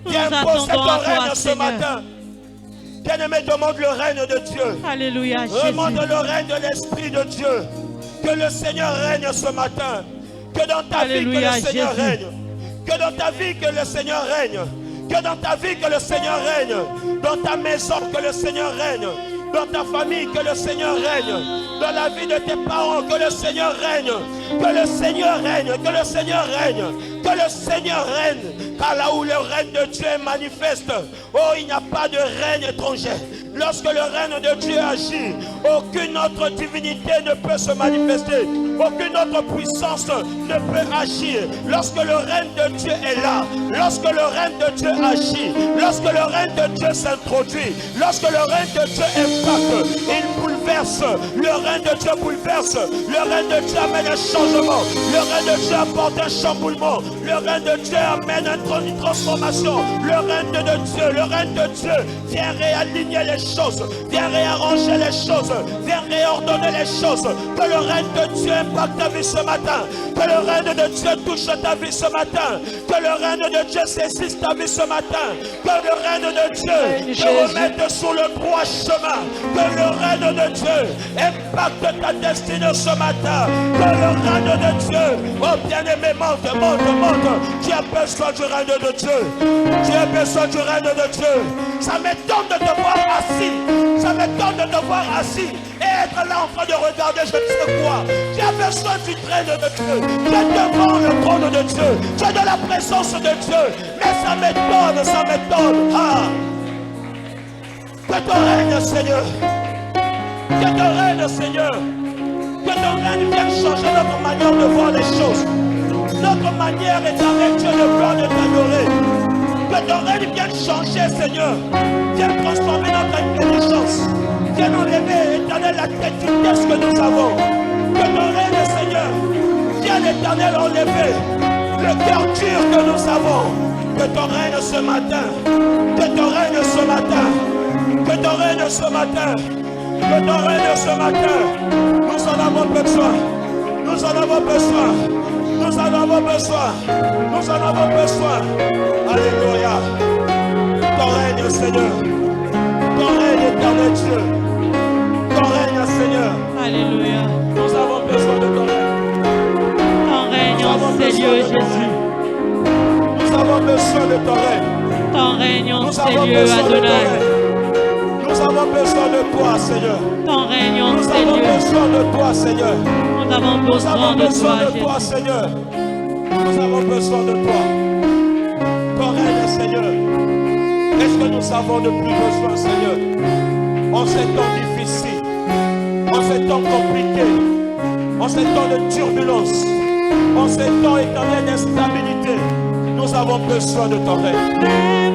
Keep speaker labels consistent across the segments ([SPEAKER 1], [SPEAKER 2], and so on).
[SPEAKER 1] Viens imposer ton règne ce matin. Bien-aimé, demande le règne de Dieu.
[SPEAKER 2] Alléluia, Jésus.
[SPEAKER 1] Demande le règne de l'Esprit de Dieu. Que le Seigneur règne ce matin. Que dans ta vie, que le Seigneur règne. Que dans ta vie, que le Seigneur règne. Que dans ta vie, que le Seigneur règne. Dans ta maison, que le Seigneur règne. Dans ta famille, que le Seigneur règne. Dans la vie de tes parents, que le Seigneur règne. Que le Seigneur règne. Que le Seigneur règne. Que le Seigneur règne. Car là où le règne de Dieu est manifeste, oh, il n'y a pas de règne étranger. Lorsque le règne de Dieu agit, aucune autre divinité ne peut se manifester. Aucune autre puissance ne peut agir. Lorsque le règne de Dieu est là, lorsque le règne de Dieu agit, lorsque le règne de Dieu s'introduit, lorsque le règne de Dieu impacte, il bouleverse. Le règne de Dieu bouleverse. Le règne de Dieu amène un changement. Le règne de Dieu apporte un chamboulement. Le règne de Dieu amène une transformation. Le règne de Dieu, le règne de Dieu vient réaligner les choses, vient réarranger les choses, vient réordonner les choses. Que le règne de Dieu impacte ta vie ce matin. Que le règne de Dieu touche ta vie ce matin. Que le règne de Dieu saisisse ta vie ce matin. Que le règne de Dieu te remette sur le droit chemin. Que le règne de Dieu impacte ta destinée ce matin. Que le règne de Dieu, oh bien-aimé, monte, monte, monte. Tu as besoin du règne de Dieu. Tu as besoin du règne de Dieu. Ça m'étonne de te voir assis. Ça m'étonne de te voir assis et être là en train de regarder je ne sais quoi. Tu as besoin du règne de Dieu. Tu es devant le trône de Dieu. Tu es dans la présence de Dieu. Mais ça m'étonne, ça m'étonne. Ah. Que ton règne, Seigneur. Que ton règne, Seigneur. Que ton règne vienne changer notre manière de voir les choses. Notre manière éternelle, Dieu, de voir, de t'adorer. Que ton règne vienne changer, Seigneur. Vienne transformer notre intelligence. Vienne enlever, éternel, la têtudesse que nous avons. Que ton règne, Seigneur, vienne, éternel, enlever le cœur dur que nous avons. Que ton règne ce matin. Que ton règne ce matin. Que ton règne ce matin. Que ton règne ce matin. Nous en avons besoin. Nous en avons besoin. Nous en avons besoin. Nous en avons besoin. Alléluia. Ton règne, Seigneur. Ton règne, éternel Dieu. Ton règne, Seigneur.
[SPEAKER 2] Alléluia.
[SPEAKER 1] Nous avons besoin de ton règne.
[SPEAKER 2] Ton règne, Seigneur Jésus.
[SPEAKER 1] Nous avons besoin de ton règne.
[SPEAKER 2] Ton règne, Seigneur Adonai.
[SPEAKER 1] Nous avons besoin de toi, Seigneur.
[SPEAKER 2] Ton règne,
[SPEAKER 1] Nous
[SPEAKER 2] Seigneur.
[SPEAKER 1] avons besoin de toi, Seigneur.
[SPEAKER 2] Nous avons besoin de toi, Jésus.
[SPEAKER 1] Seigneur. Nous avons besoin de toi. Ton règne, Seigneur. Est-ce que nous avons de plus besoin, Seigneur? En ces temps difficiles, en ces temps compliqués, en ces temps de turbulence, en ces temps éternels d'instabilité, nous avons besoin de ton règne.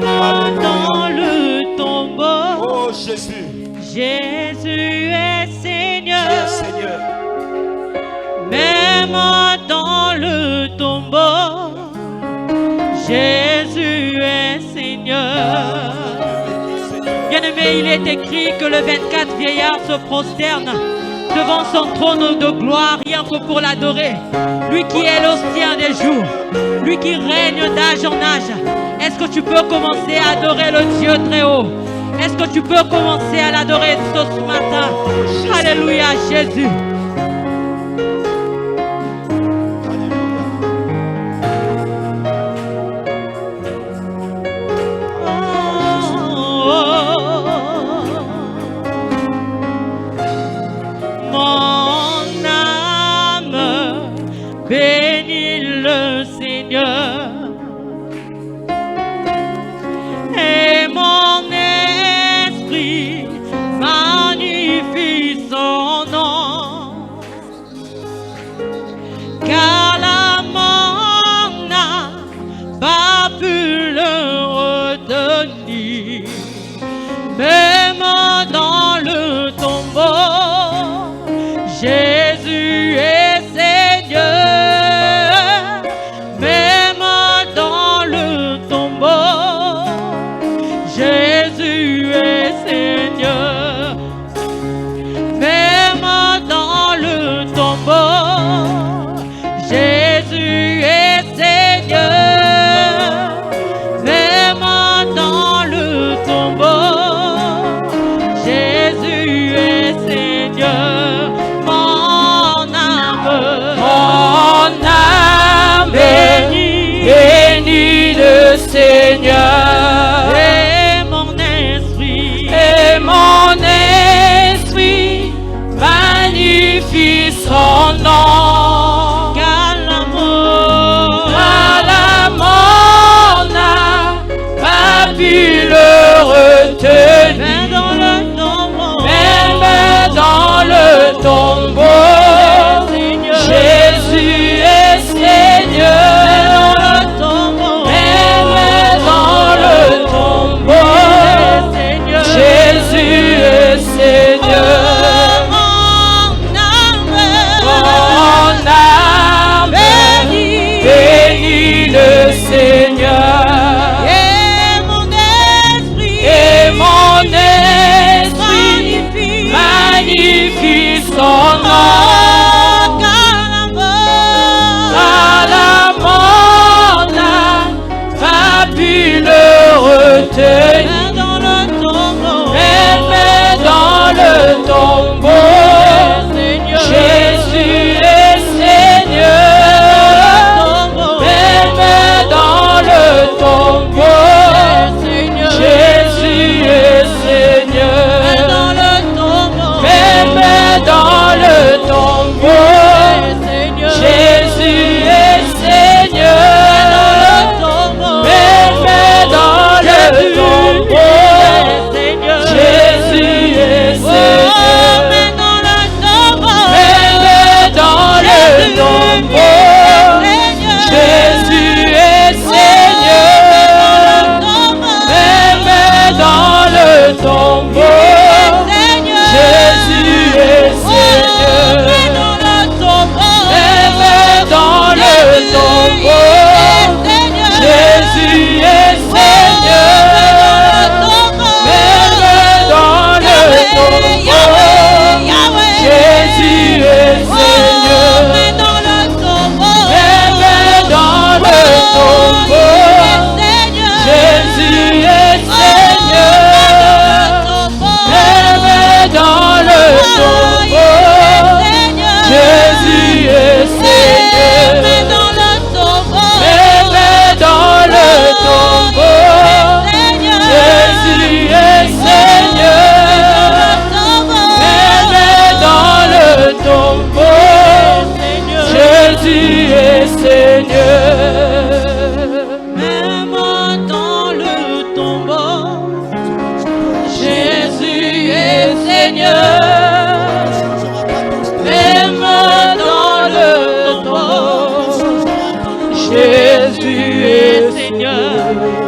[SPEAKER 2] Dans le tombeau,
[SPEAKER 1] oh Jésus,
[SPEAKER 2] Jésus est Seigneur.
[SPEAKER 1] tu es Seigneur.
[SPEAKER 2] Même dans le tombeau, Jésus est Seigneur. Bien-aimé, il est écrit que le 24 vieillard se prosterne devant son trône de gloire, rien que pour l'adorer. Lui qui est l'ancien des jours, lui qui règne d'âge en âge. Est-ce que tu peux commencer à adorer le Dieu très haut? Est-ce que tu peux commencer à l'adorer ce matin? Alléluia, Jésus. Bénis le Seigneur et mon esprit magnifie son nom, car la mort n'a pas pu le retenir, même dans le tombeau, Jésus est Seigneur. Même dans le tombeau, Jésus est Seigneur.
[SPEAKER 3] Seigneur.
[SPEAKER 2] Et mon esprit,
[SPEAKER 3] magnifie son nom.
[SPEAKER 2] car l'amour
[SPEAKER 3] n'a pas pu le retenir.
[SPEAKER 2] même dans le tombeau,
[SPEAKER 3] Même dans le tombeau, Jésus est Seigneur. Même dans le tombeau, Jésus est Seigneur. Mon âme bénit le Seigneur. Et mon esprit magnifie son nom. Car la mort n'a pas pu le retenir. Même dans le tombeau, Jésus est Seigneur. Même dans le tombeau, Jésus est Seigneur. Même dans le tombeau, Jésus est Seigneur. Même dans le tombeau, Jésus est Seigneur. Même dans le tombeau, Jésus est Seigneur. Même dans le tombeau, Jésus est Seigneur. Même dans le tombeau, Jésus est Seigneur. Même dans le tombeau, Jésus est Seigneur. Même dans le tombeau, Jésus est Seigneur. Même dans le tombeau, Jésus est Seigneur. Même dans le tombeau, Jésus est Seigneur. Même dans le tombeau, Jésus est Seigneur.
[SPEAKER 2] même dans le tombeau,
[SPEAKER 3] Jésus est Seigneur. Même dans le tombeau, Jésus est
[SPEAKER 2] Seigneur.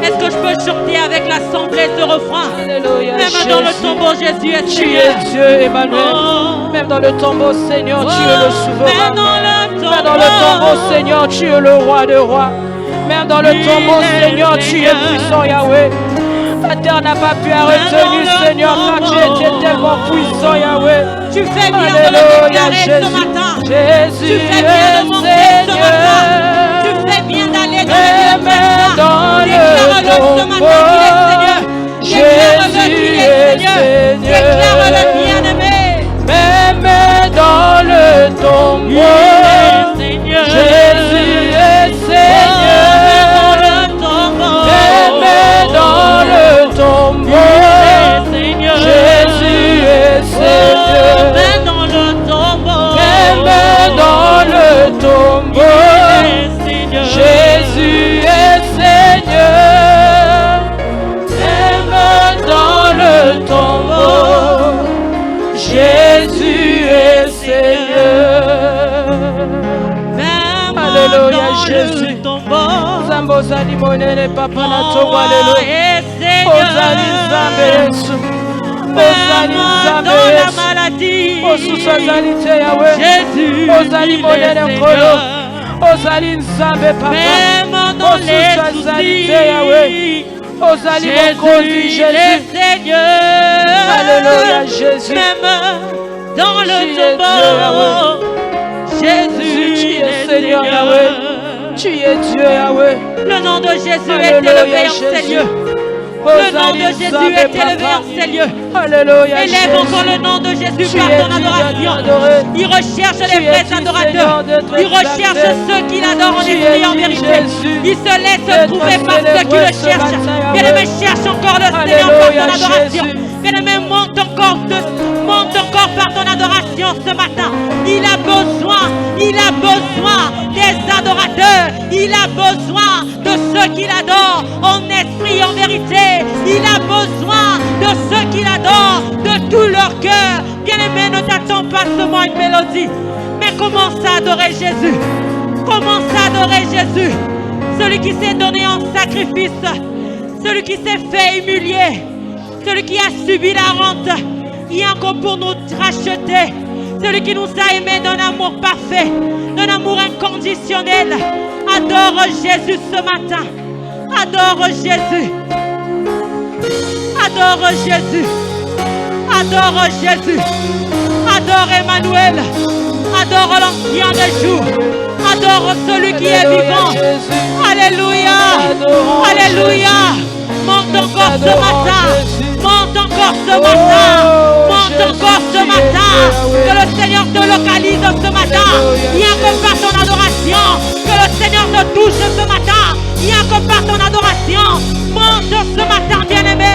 [SPEAKER 2] Est-ce que je peux chanter avec l'assemblée ce refrain?
[SPEAKER 3] Alléluia.
[SPEAKER 2] Même dans le tombeau, Jésus est
[SPEAKER 3] Tu
[SPEAKER 2] Seigneur.
[SPEAKER 3] es Dieu, Emmanuel.
[SPEAKER 2] Oh.
[SPEAKER 3] Même dans le tombeau, Seigneur, tu es le souverain.
[SPEAKER 2] Même dans le
[SPEAKER 3] Même dans le tombeau, Seigneur, tu es le roi de rois. Même dans le tombeau, Seigneur, tu es puissant, Yahweh. La terre n'a pas pu retenir, Seigneur, car tu étais tellement puissant, Yahweh.
[SPEAKER 2] Tu fais bien de le
[SPEAKER 3] Alléluia,
[SPEAKER 2] déclarer ce matin.
[SPEAKER 3] Jésus
[SPEAKER 2] Tu fais bien
[SPEAKER 3] est
[SPEAKER 2] de monter ce matin. Tu
[SPEAKER 3] Seigneur.
[SPEAKER 2] fais bien d'aller
[SPEAKER 3] Même
[SPEAKER 2] dans
[SPEAKER 3] dans
[SPEAKER 2] le
[SPEAKER 3] le
[SPEAKER 2] Déclare-le ce matin qu'il est Seigneur. Déclare-le qu'il est Seigneur. Déclare-le bien-aimé.
[SPEAKER 3] Même dans le tombeau,
[SPEAKER 2] Seigneur.
[SPEAKER 3] Jésus est Seigneur. Même dans le tombeau, Jésus est Seigneur.
[SPEAKER 2] Même dans le tombeau,
[SPEAKER 3] Même dans le tombeau, Jésus est Seigneur. Même dans le tombeau, Jésus est Seigneur. Alléluia, Jésus. Zambo zali monene papa na togo, alléluia. Ozali Nzambe Yesu. Ozali Nzambe Yesu. Osusu azali te Yahweh. Ozali monene nkolo. Ozali Nzambe papa. Osusu azali te Yahweh. Ozali mokonzi Jésus. Alléluia, Jésus.
[SPEAKER 2] Même dans le
[SPEAKER 3] Tu es Dieu,
[SPEAKER 2] tombeau, Jésus,
[SPEAKER 3] tu es Seigneur Yahweh. Tu es Dieu Yahweh.
[SPEAKER 2] Le nom de Jésus est
[SPEAKER 3] Alléluia,
[SPEAKER 2] élevé en ces
[SPEAKER 3] Jésus.
[SPEAKER 2] lieux. Le nom de Jésus est élevé en ces lieux.
[SPEAKER 3] Alléluia.
[SPEAKER 2] Élève encore le nom de Jésus par ton adoration. Il recherche les vrais adorateurs. Il recherche ceux qui l'adorent en esprit et en vérité. Il se laisse trouver par ceux qui le cherchent. Bien-aimé, cherche encore le Seigneur par ton adoration. Bien-aimé, monte encore par ton adoration ce matin. Il a besoin des adorateurs. Il a besoin de ceux qui l'adorent en esprit et en vérité. Il a besoin de ceux qui l'adorent de tout leur cœur. Bien-aimé, ne t'attends pas seulement à une mélodie, mais commence à adorer Jésus. Commence à adorer Jésus. Celui qui s'est donné en sacrifice. Celui qui s'est fait humilier. Celui qui a subi la honte. Il est encore pour nous racheter. Celui qui nous a aimés d'un amour parfait, d'un amour inconditionnel. Adore Jésus ce matin. Adore Jésus. Adore Jésus. Adore Jésus. Adore Emmanuel. Adore l'ancien des jours. Adore celui qui est vivant. Alléluia. Alléluia. Monte encore ce matin. Monte encore ce matin. Monte encore ce matin. Que le Seigneur te localise ce matin. Rien que par ton adoration. Que le Seigneur te touche ce matin. Rien que par ton adoration. Monte ce matin, bien-aimé.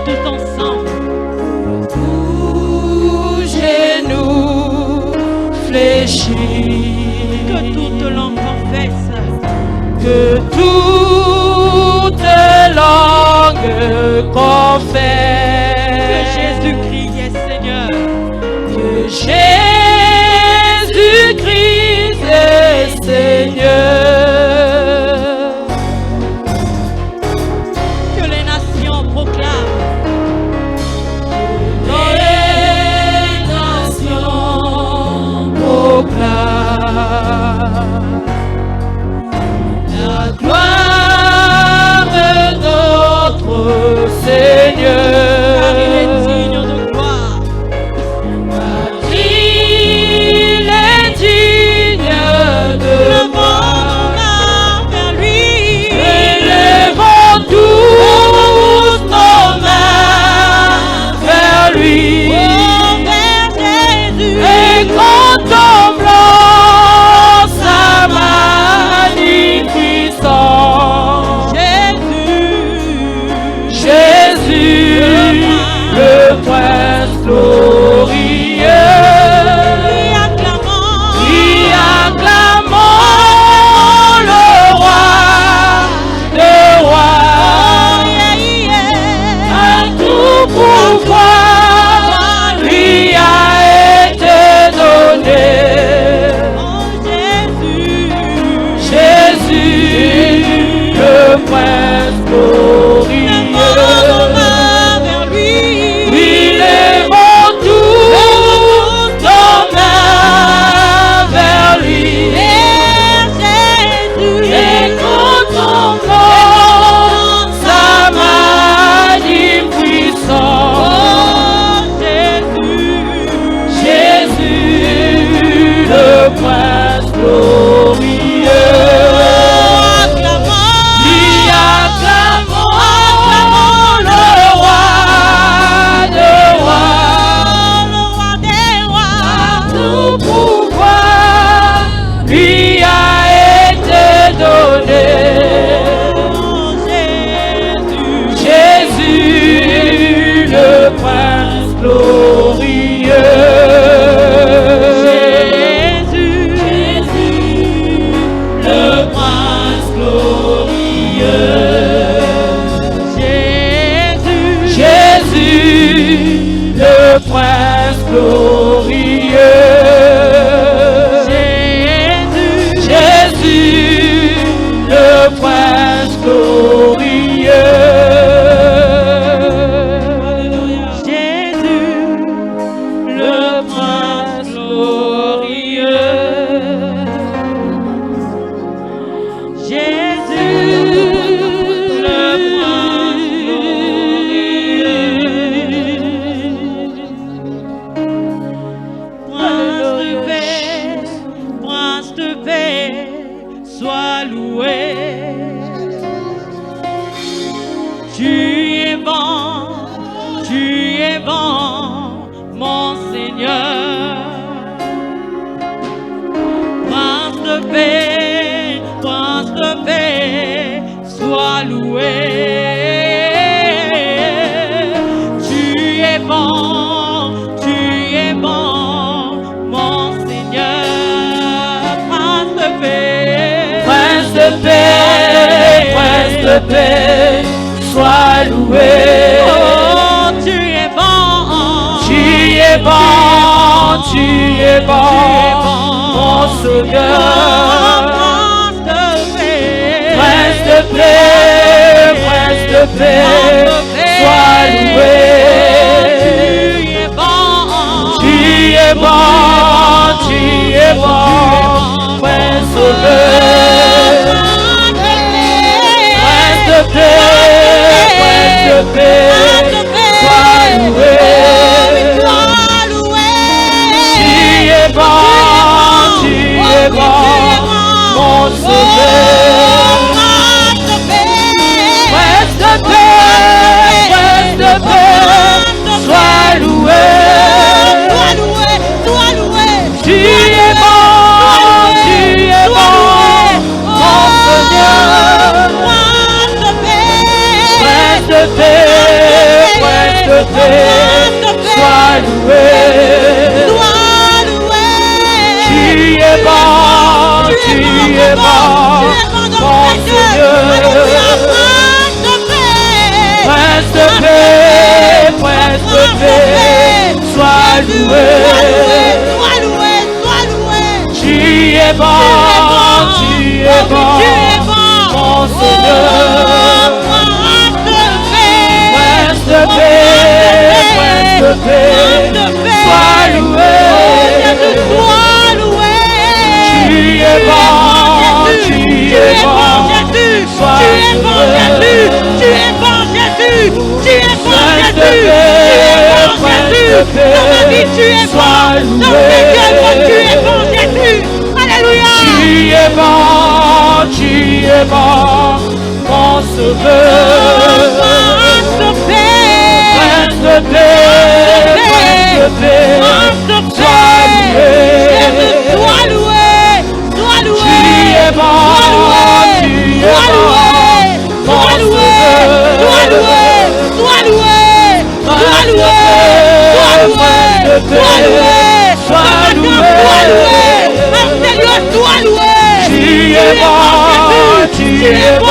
[SPEAKER 2] Tous ensemble.
[SPEAKER 3] Tous genoux fléchis.
[SPEAKER 2] Que toute langue confesse.
[SPEAKER 3] Que toute langue confesse.
[SPEAKER 2] Que Jésus-Christ est Seigneur.
[SPEAKER 3] Que Jésus-Christ est Seigneur.
[SPEAKER 2] Seigneur.
[SPEAKER 3] prince glorieux. Le prince glorieux, Jésus, le prince glorieux,
[SPEAKER 2] Jésus, le prince glorieux, Jésus, le prince de paix, sois loué. Tu es bon, mon Seigneur. Prince de paix, sois loué. Tu es bon, mon Seigneur. Prince de
[SPEAKER 3] paix, sois loué.
[SPEAKER 2] Oh, tu es bon,
[SPEAKER 3] mon Seigneur.
[SPEAKER 2] Prince de
[SPEAKER 3] paix, sois loué. Tu es bon, Prince sauveur. Prince de paix, sois loué. Tu es bon, mon sauveur. Prince de paix, sois loué. Tu es bon, mon Seigneur. Prince de paix, sois loué. Tu es bon, mon Seigneur. Prince de paix, sois loué. Tu es bon, mon Seigneur. Prince de paix, sois loué. Tu es bon, sois loué.
[SPEAKER 2] Alléluia.
[SPEAKER 3] Tu es bon, mon sauveur. Prince de paix, sois loué. Tu es bon, mon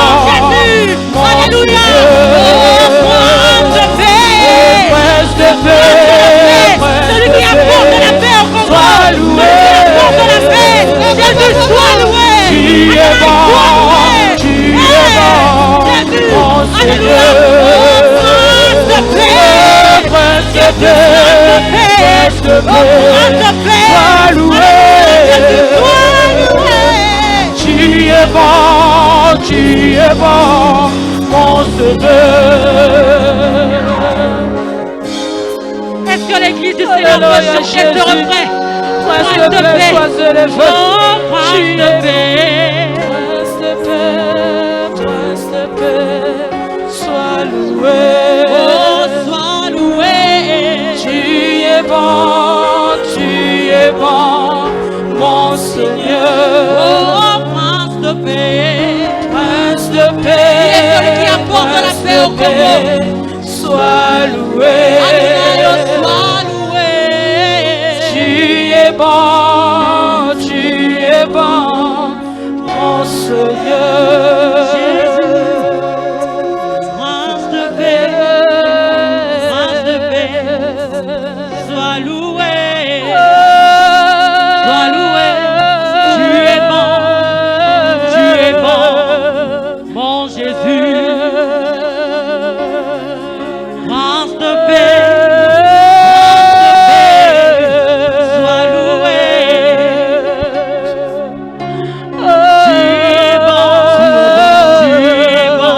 [SPEAKER 2] Alléluia. Celui qui apporte la paix au Congo. Sois loué. Jésus, sois loué.
[SPEAKER 3] Tu es bon, mon Seigneur. Prince de paix, sois loué. Tu es bon, mon sauveur.
[SPEAKER 2] Est-ce que l'église du Seigneur peut chanter ce refrain? Prince de paix,
[SPEAKER 3] Prince de paix, sois loué.
[SPEAKER 2] Oh, sois loué.
[SPEAKER 3] Tu es bon, mon Seigneur.
[SPEAKER 2] Oh, Prince de paix.
[SPEAKER 3] Prince de paix,
[SPEAKER 2] Qui est celui qui apporte la paix au Congo.
[SPEAKER 3] sois loué.
[SPEAKER 2] Alléluia. Prince de paix, sois loué. Sois loué. Tu es bon, mon Jésus. Prince de paix, sois loué. Tu es bon, mon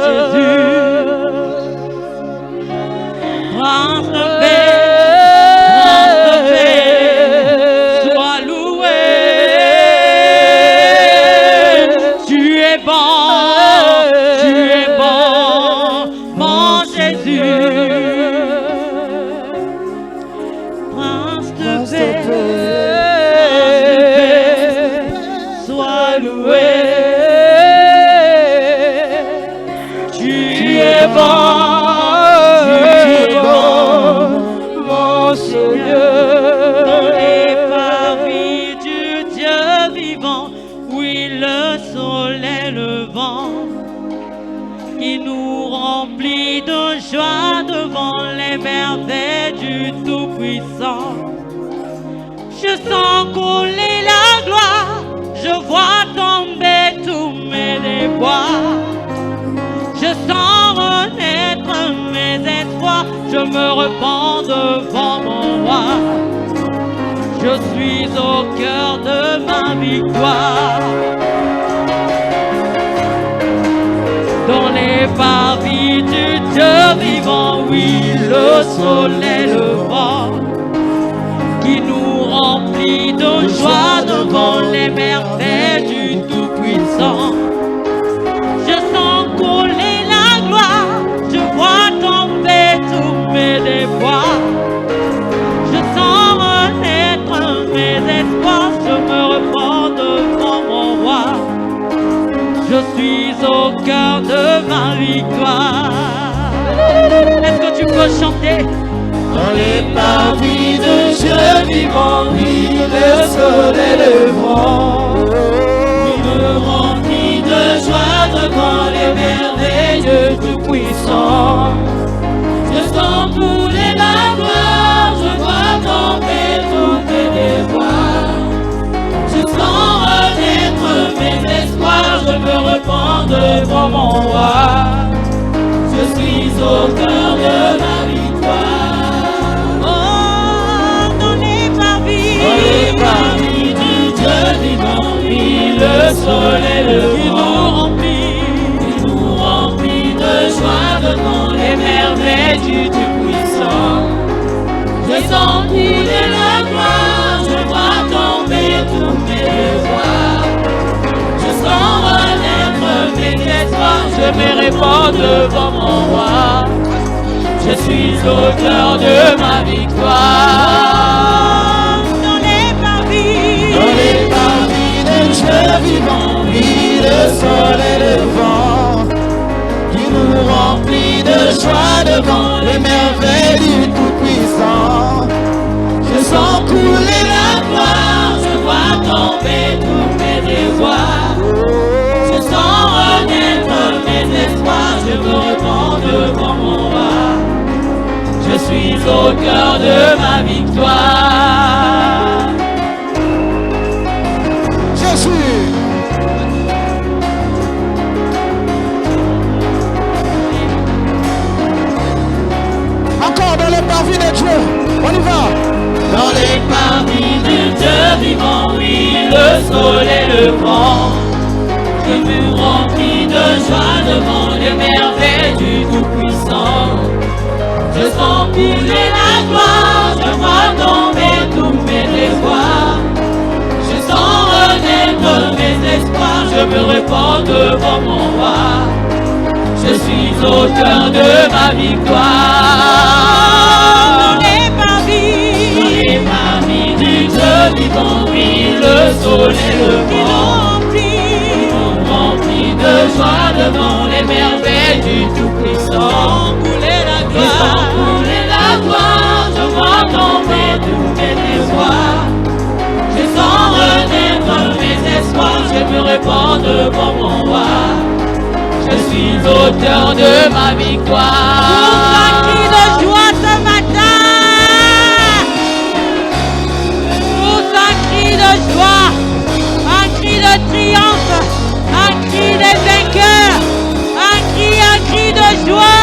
[SPEAKER 2] Jésus. Prince de paix, sois loué. Tu es bon, mon Jésus. Prince de paix, sois loué. Tu es bon, mon Seigneur. Dans les parvis du Dieu vivant, oui, le soleil levant, qui nous remplit de joie devant les merveilles du Tout-Puissant. Je sens couler la gloire, je vois tomber tous mes déboires. Je sens renaître mes espoirs, je me repens devant mon roi. Je suis au cœur de ma victoire. Dans les parvis du Dieu vivant, oui, le soleil levant, qui nous remplit de joie devant les merveilles du Tout-Puissant. Je sens couler la gloire, je vois tomber tous mes déboires. Je sens renaître mes espoirs, je me repens devant mon roi. Je suis au cœur de ma victoire. Est-ce que tu peux chanter?
[SPEAKER 4] Dans les parvis de Dieu vivant, oui, le soleil levant, il me remplit de joie devant les merveilles du puissant. Je sens couler la gloire, je vois tomber tous mes déboires. Je sens renaître mes espoirs, je me repens devant mon roi. Je suis au cœur de ma victoire.
[SPEAKER 2] Oh, dans les parvis
[SPEAKER 4] Du Dieu vivant, oui, le soleil levant, qui nous remplit de joie devant les merveilles du Tout-Puissant. Je sens couler la gloire, je vois tomber tous mes devoirs. Je sens renaître mes espoirs, je me répands devant mon roi. Je suis au cœur de ma victoire.
[SPEAKER 2] Dans les parvis
[SPEAKER 4] de Dieu vivant, oui, le soleil levant, qui nous remplit de joie devant les merveilles du Tout-Puissant. Je sens couler la gloire, je vois tomber tous mes devoirs. Je sens renaître mes espoirs, je me repens devant mon roi. Je suis au cœur de ma victoire. Jésus. Encore dans les parvis de Dieu, on y va. Dans les parvis de Dieu vivant, oui, le soleil levant, qui me remplit de joie devant les merveilles du Tout-Puissant. Je sens couler la gloire, je vois tomber tous mes devoirs. Je sens renaître mes espoirs, je me répands devant mon roi. Je suis au cœur de ma victoire.
[SPEAKER 2] dans les parvis
[SPEAKER 4] du Dieu vivant, oui, le soleil levant, rempli de joie devant les merveilles du Tout-Puissant.
[SPEAKER 2] couler la
[SPEAKER 4] Je sens couler la gloire, je vois tomber tous mes devoirs. Je sens renaître mes espoirs, je me répands devant mon roi. Je
[SPEAKER 3] suis l'auteur de ma victoire.
[SPEAKER 2] Un cri de joie ce matin. Tous un cri de joie, un cri de triomphe, un cri des vainqueurs, un cri de joie.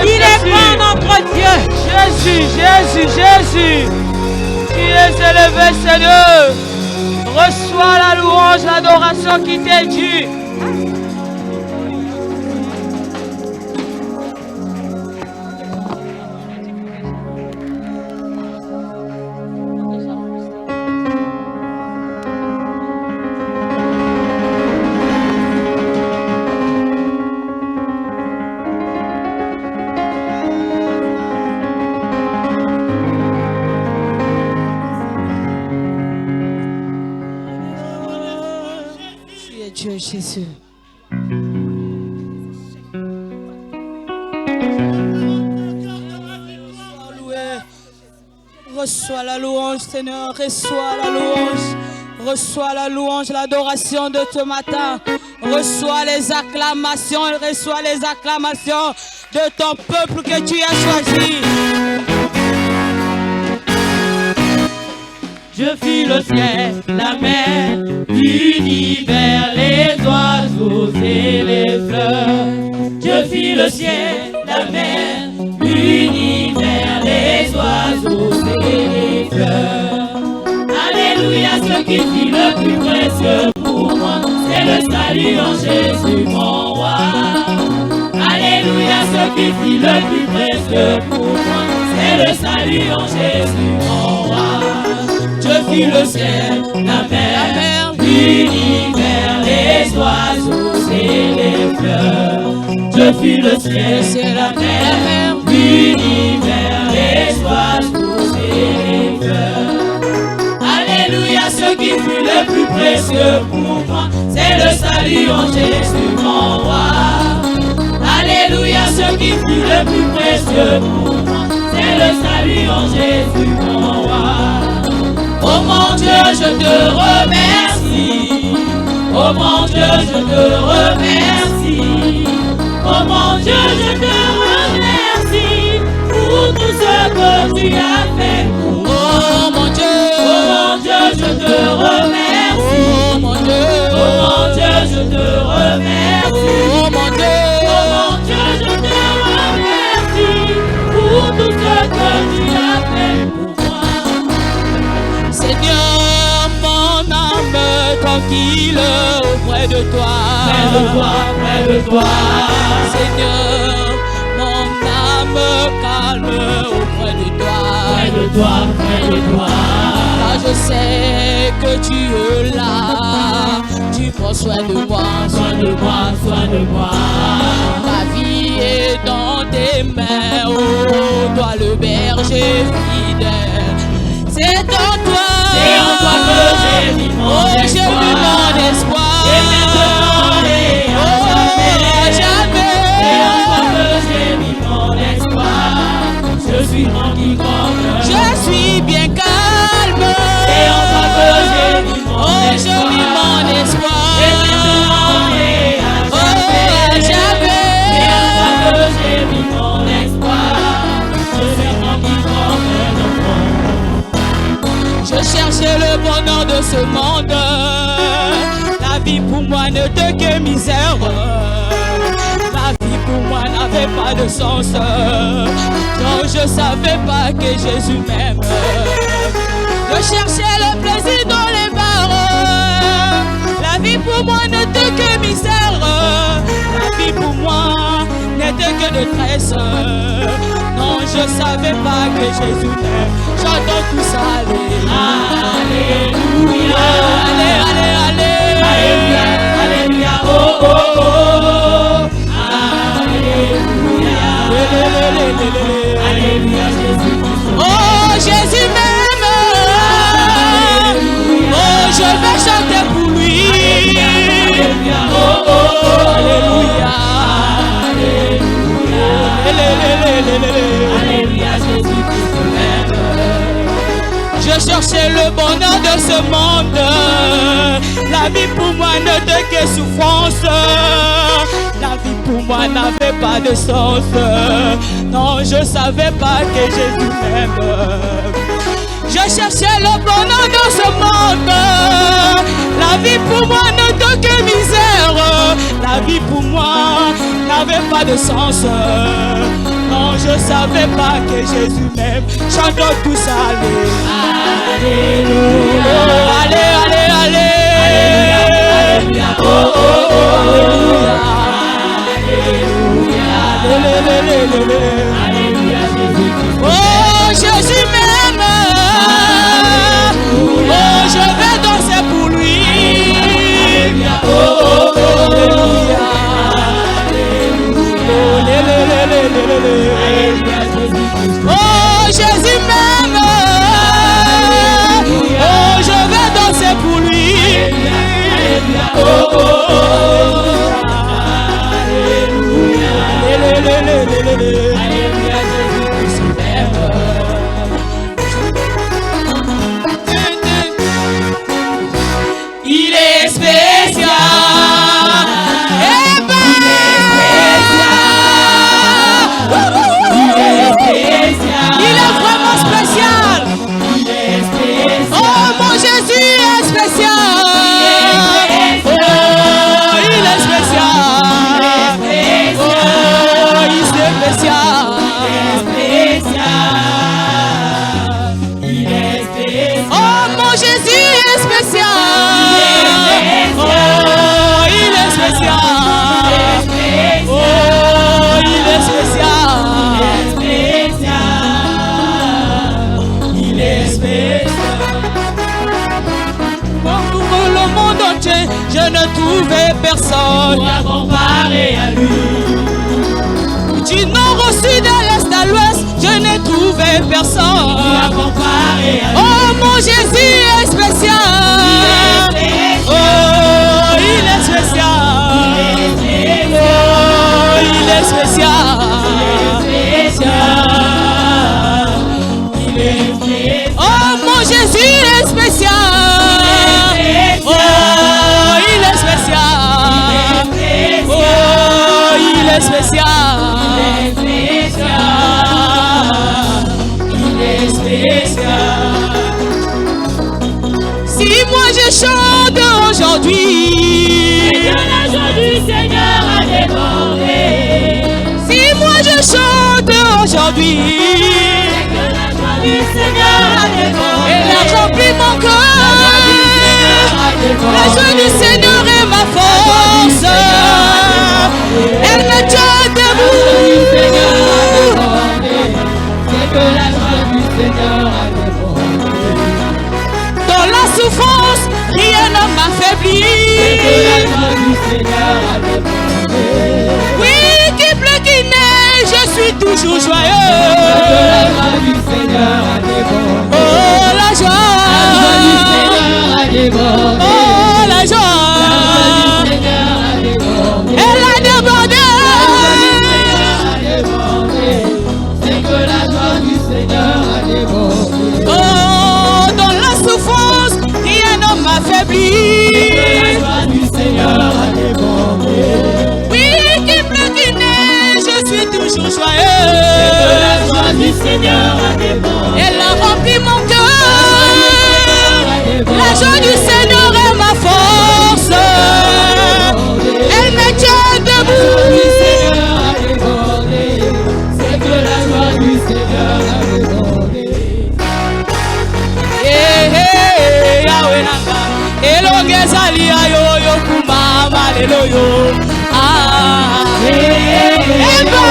[SPEAKER 2] Il est bon notre Dieu.
[SPEAKER 3] Jésus, Jésus, Jésus, tu es élevé, Seigneur. Reçois la louange, l'adoration qui t'est due. Dieu Jésus. Reçois la louange, Seigneur, reçois la louange. Reçois la louange, l'adoration de ce matin. Reçois les acclamations, reçois les acclamations de ton peuple que tu as choisi.
[SPEAKER 4] Je fis le ciel, la mer, l'univers, les oiseaux et les fleurs. Je fis le ciel, la mer, l'univers, les oiseaux et les fleurs. Alléluia, ce qui fit le plus précieux pour moi, c'est le salut en Jésus mon roi. Alléluia, ce qui fit le plus précieux pour moi, c'est le salut en Jésus mon roi. Je fis le ciel, la mer, l'univers, les oiseaux et les fleurs. Je fis le ciel, la mer, l'univers, les oiseaux et les fleurs. Alléluia, ce qui fut le plus précieux pour moi, c'est le salut en Jésus mon roi. Alléluia, ce qui fut le plus précieux pour moi, c'est le salut en Jésus mon roi. Oh mon Dieu, je te remercie. Oh mon Dieu, je te remercie. Oh mon Dieu, je te remercie pour tout ce que tu as fait pour moi.
[SPEAKER 3] Oh mon Dieu,
[SPEAKER 4] je te remercie.
[SPEAKER 3] oh mon Dieu,
[SPEAKER 4] je te remercie.
[SPEAKER 3] oh mon Dieu,
[SPEAKER 4] je te remercie pour tout ce que tu as fait pour moi.
[SPEAKER 3] Seigneur, mon âme tranquille auprès de toi.
[SPEAKER 4] Près de toi, près de toi.
[SPEAKER 3] Seigneur, mon âme calme auprès de toi.
[SPEAKER 4] Près de toi, près de toi.
[SPEAKER 3] Car je sais que tu es là. Tu prends soin de moi,
[SPEAKER 4] Soin de moi, soin de moi.
[SPEAKER 3] ma vie est dans tes mains. Oh, toi le berger fidèle. C'est en toi.
[SPEAKER 4] C'est en toi que j'ai mis mon
[SPEAKER 3] Oh, j'ai
[SPEAKER 4] espoir.
[SPEAKER 3] mis mon espoir.
[SPEAKER 4] Et maintenant et à jamais. C'est en toi que j'ai mis mon espoir. Je suis tranquille comme
[SPEAKER 3] Je suis bien calme.
[SPEAKER 4] C'est en toi que j'ai mis mon
[SPEAKER 3] Oh,
[SPEAKER 4] espoir.
[SPEAKER 3] j'ai mis mon espoir.
[SPEAKER 4] Et maintenant et à jamais. C'est en toi que j'ai mis mon espoir. Je suis tranquille comme un enfant.
[SPEAKER 3] Je cherchais le bonheur de ce monde. La vie pour moi n'était que misère. La vie pour moi n'avait pas de sens. Donc je savais pas que Jésus m'aime. Je cherchais le plaisir dans les bars. La vie pour moi n'était que misère. La vie pour moi n'était que détresse. Non, je savais pas que Jésus m'aime. J'entends tout ça aller.
[SPEAKER 4] Alléluia.
[SPEAKER 3] Allez, allez, allez.
[SPEAKER 4] Alléluia, alléluia, oh, oh, oh. Alléluia. Alléluia, Jésus.
[SPEAKER 3] Oh, Jésus m'aime. Oh, je vais chanter pour lui.
[SPEAKER 4] Alléluia, oh, oh, oh.
[SPEAKER 3] Alléluia.
[SPEAKER 4] Alléluia, Jésus Christ m'aime.
[SPEAKER 3] Je
[SPEAKER 4] Je cherchais le bonheur de ce monde. La vie pour moi n'était que souffrance. La vie pour moi n'avait pas de sens. Non, je savais pas que Jésus m'aime. Je cherchais le bonheur dans ce monde. La vie pour moi n'était que misère. La vie pour moi n'avait pas de sens. Non, je savais pas que Jésus m'aime. Chantons tous, allez. Alléluia. Allez, allez, allez. Alléluia. Oh, oh, oh. Alléluia. Alléluia. Alléluia. Oh, Jésus m'aime. Oh, je vais danser pour lui. Oh, oh, oh. Alléluia. Oh, Jésus m'aime. Oh, je vais danser pour lui. Oh, oh, oh. Alléluia. Alléluia, Jésus m'aime. Il est spécial. Il est vraiment spécial. Oh, mon Jésus est spécial. Oh, il est spécial. Oh, il est spécial. Oh, mon Jésus est spécial. Oh, il est spécial. Oh, il est spécial. Pour le monde entier, je ne trouvais personne pour comparer à lui. Du nord au sud, de l'est à l'ouest, je n'ai trouvé personne pour comparer à lui. Oh, mon Jésus est spécial. Oh, il est spécial. Oh, il est spécial. Oh, mon Jésus est spécial. Oh, il est spécial. Oh, il est spécial. Il est spécial. Si moi je chante aujourd'hui, c'est que la joie du Seigneur a débordé. Si moi je chante aujourd'hui, c'est que la joie du Seigneur a débordé. Elle a rempli mon cœur. La joie du Seigneur est ma force. Elle me tient debout. C'est que la joie du Seigneur a débordé. Dans la souffrance, rien ne m'affaiblit. C'est que la joie du Seigneur a débordé. Oui, qu'il pleut, qu'il neige, je suis toujours joyeux. C'est que la joie du Seigneur a débordé. Oh, la joie. La joie du Seigneur a débordé. Oh, la joie. La joie du Seigneur a débordé. Elle a débordé. La joie du Seigneur a débordé. C'est que la joie du Seigneur a débordé. Oh, dans la souffrance, rien ne m'affaiblit. C'est que la joie du Seigneur a débordé. Oui, qu'il pleut, qu'il neige, je suis toujours joyeux. C'est que la joie du Seigneur a débordé. Elle a rempli mon cœur. La joie du Seigneur est ma force. Elle me tient debout. C'est que la joie du Seigneur a débordé. Yahweh nanga elongeza liya yoyo kumama lelo yo. Eba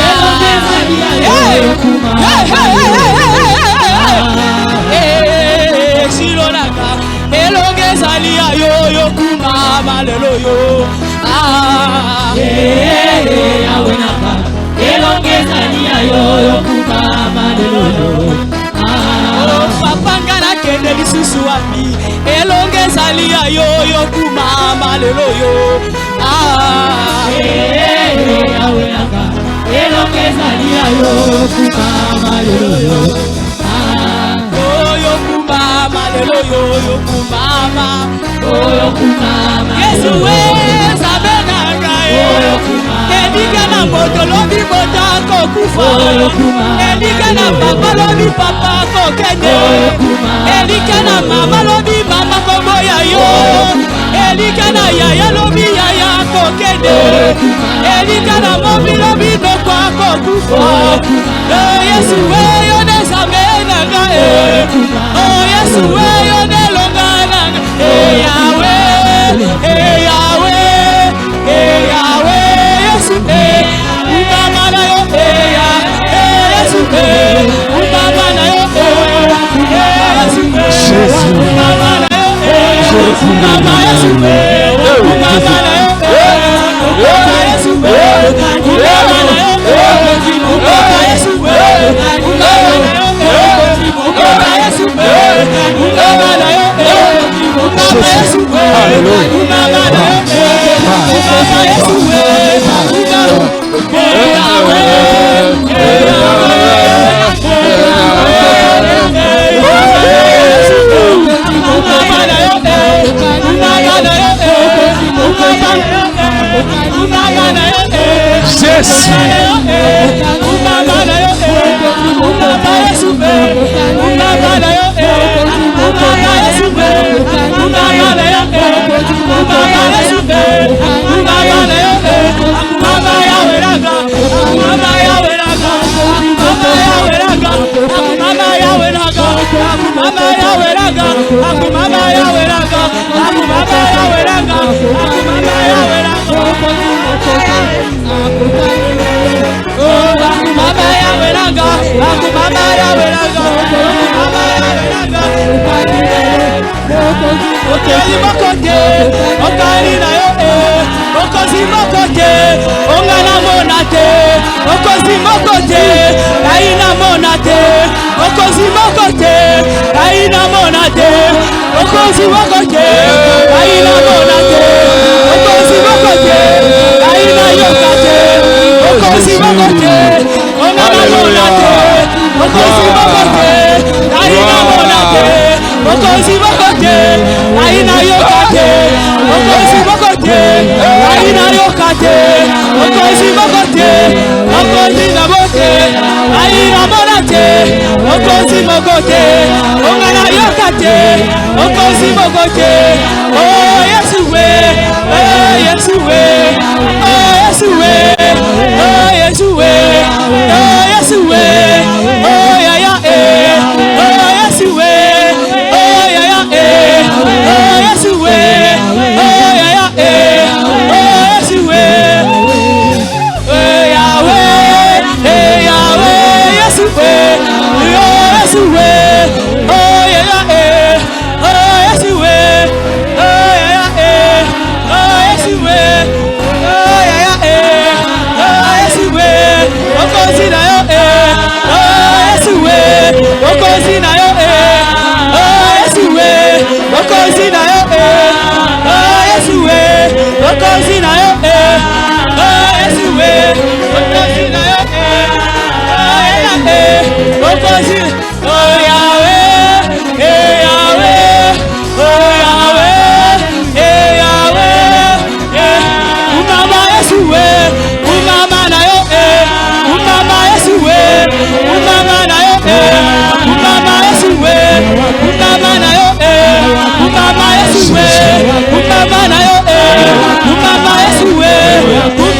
[SPEAKER 4] elongeza liya yoyo kumama. Silonaka elongeza liya yoyo kumama lelo yo. Yahweh nanga elongeza liya yoyo kumama lelo yo. Papa ngana kende lisusu wapi elongeza liya yoyo kumama lelo yo. Yahweh nanga elongeza liya yoyo kumama lelo yo.
[SPEAKER 3] Yesu we sabena Elika na moto lobi mota kokufa Elika na papa lobi papa kokende Elika na mama lobi mama koboya yo Elika na yaya lobi yaya kokende Elika na mobi lobi nokwa kokufa Yesu we yone sabena Oh Yesu we yone longana Yahweh Yahweh Yahweh Yesu Umamana yo Yesu Umamana yo Yesu Umamana yo Umama Yesu Umamana yo Yesu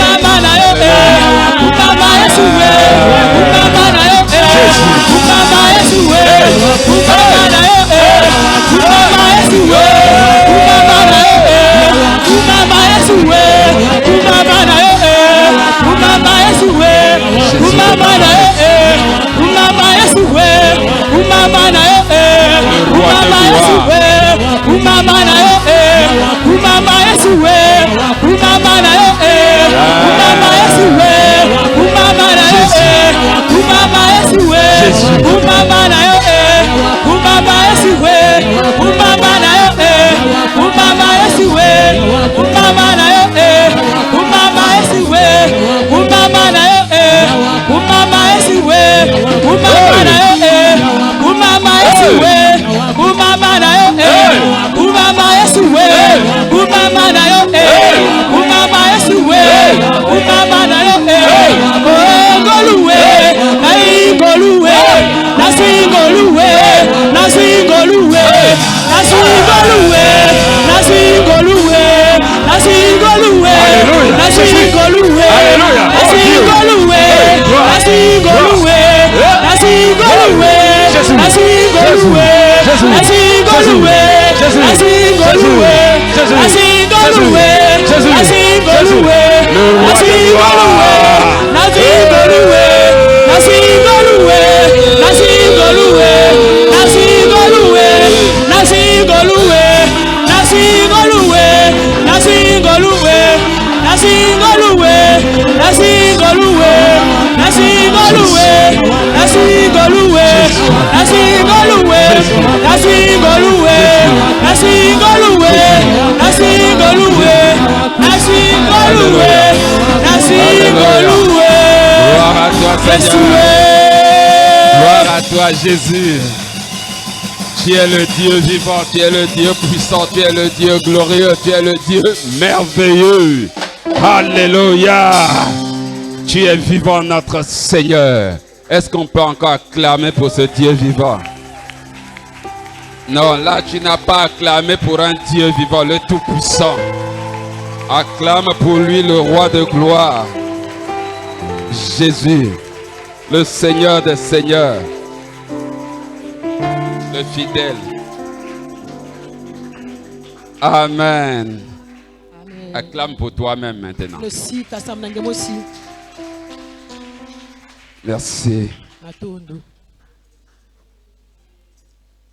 [SPEAKER 3] Umamana yo Yesu Umamana yo
[SPEAKER 5] Umama Gloire à toi, Jésus. Tu es le Dieu vivant, tu es le Dieu puissant, tu es le Dieu glorieux, tu es le Dieu merveilleux. Alléluia. Tu es vivant, notre Seigneur. Est-ce qu'on peut encore acclamer pour ce Dieu vivant? Non, là tu n'as pas acclamé pour un Dieu vivant, le Tout-Puissant. Acclame pour lui le Roi de gloire. Jésus, le Seigneur des Seigneurs, le fidèle. Amen.
[SPEAKER 3] Amen.
[SPEAKER 5] Acclame pour toi-même maintenant. Merci.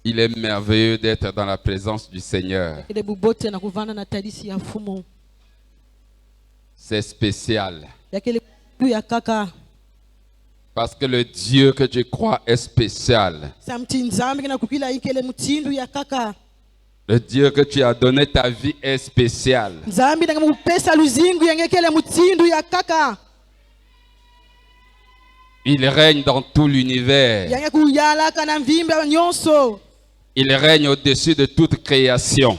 [SPEAKER 5] Il est merveilleux d'être dans la présence du Seigneur. C'est spécial. Parce que le Dieu que tu crois est spécial. Le Dieu que tu as donné ta vie est spécial. Il règne dans tout l'univers. Il règne au-dessus de toute création.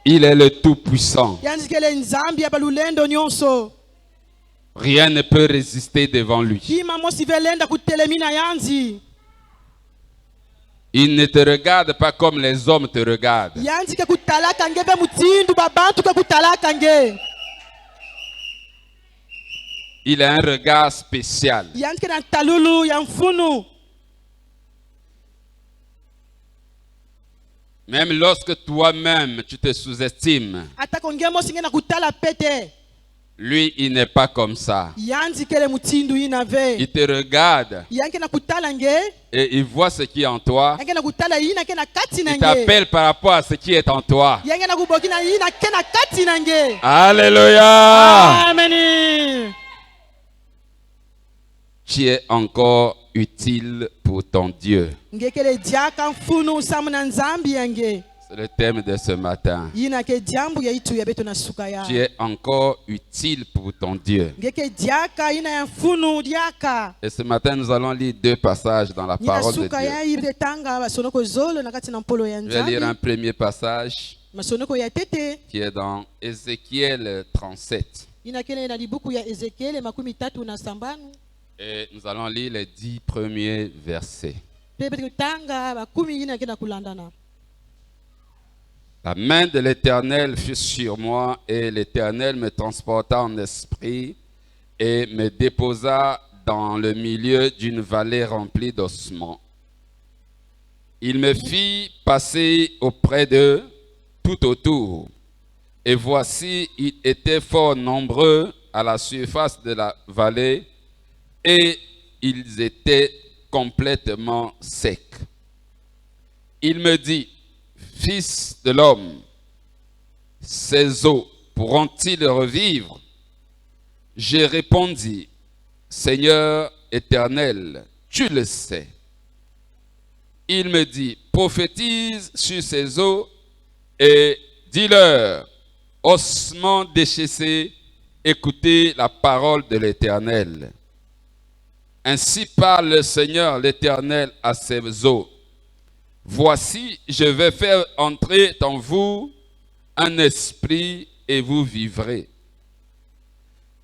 [SPEAKER 5] Il est le Tout-Puissant. Rien ne peut résister devant lui. Il ne te regarde pas comme les hommes te regardent. Il a un regard spécial. Même lorsque toi-même tu te sous-estimes, lui, il n'est pas comme ça. Il te regarde et il voit ce qui est en toi. Il t'appelle par rapport à ce qui est en toi. Alléluia.
[SPEAKER 3] Amen.
[SPEAKER 5] Tu es encore utile pour ton Dieu. C'est le thème de ce matin. Tu es encore utile pour ton Dieu. Et ce matin, nous allons lire deux passages dans la parole de Dieu. Je vais lire un premier passage qui est dans Ézéchiel 37. Et nous allons lire les 10 premiers versets. La main de l'Éternel fut sur moi, et l'Éternel me transporta en esprit et me déposa dans le milieu d'une vallée remplie d'ossements. Il me fit passer auprès d'eux tout autour, et voici, ils étaient fort nombreux à la surface de la vallée, et ils étaient complètement secs. Il me dit: Fils de l'homme, ces eaux pourront-ils revivre? J'ai répondu: Seigneur éternel, tu le sais. Il me dit: prophétise sur ces eaux et dis-leur: ossements déchaissés, écoutez la parole de l'Éternel. Ainsi parle le Seigneur l'Éternel à ces eaux. Voici, je vais faire entrer en vous un esprit et vous vivrez.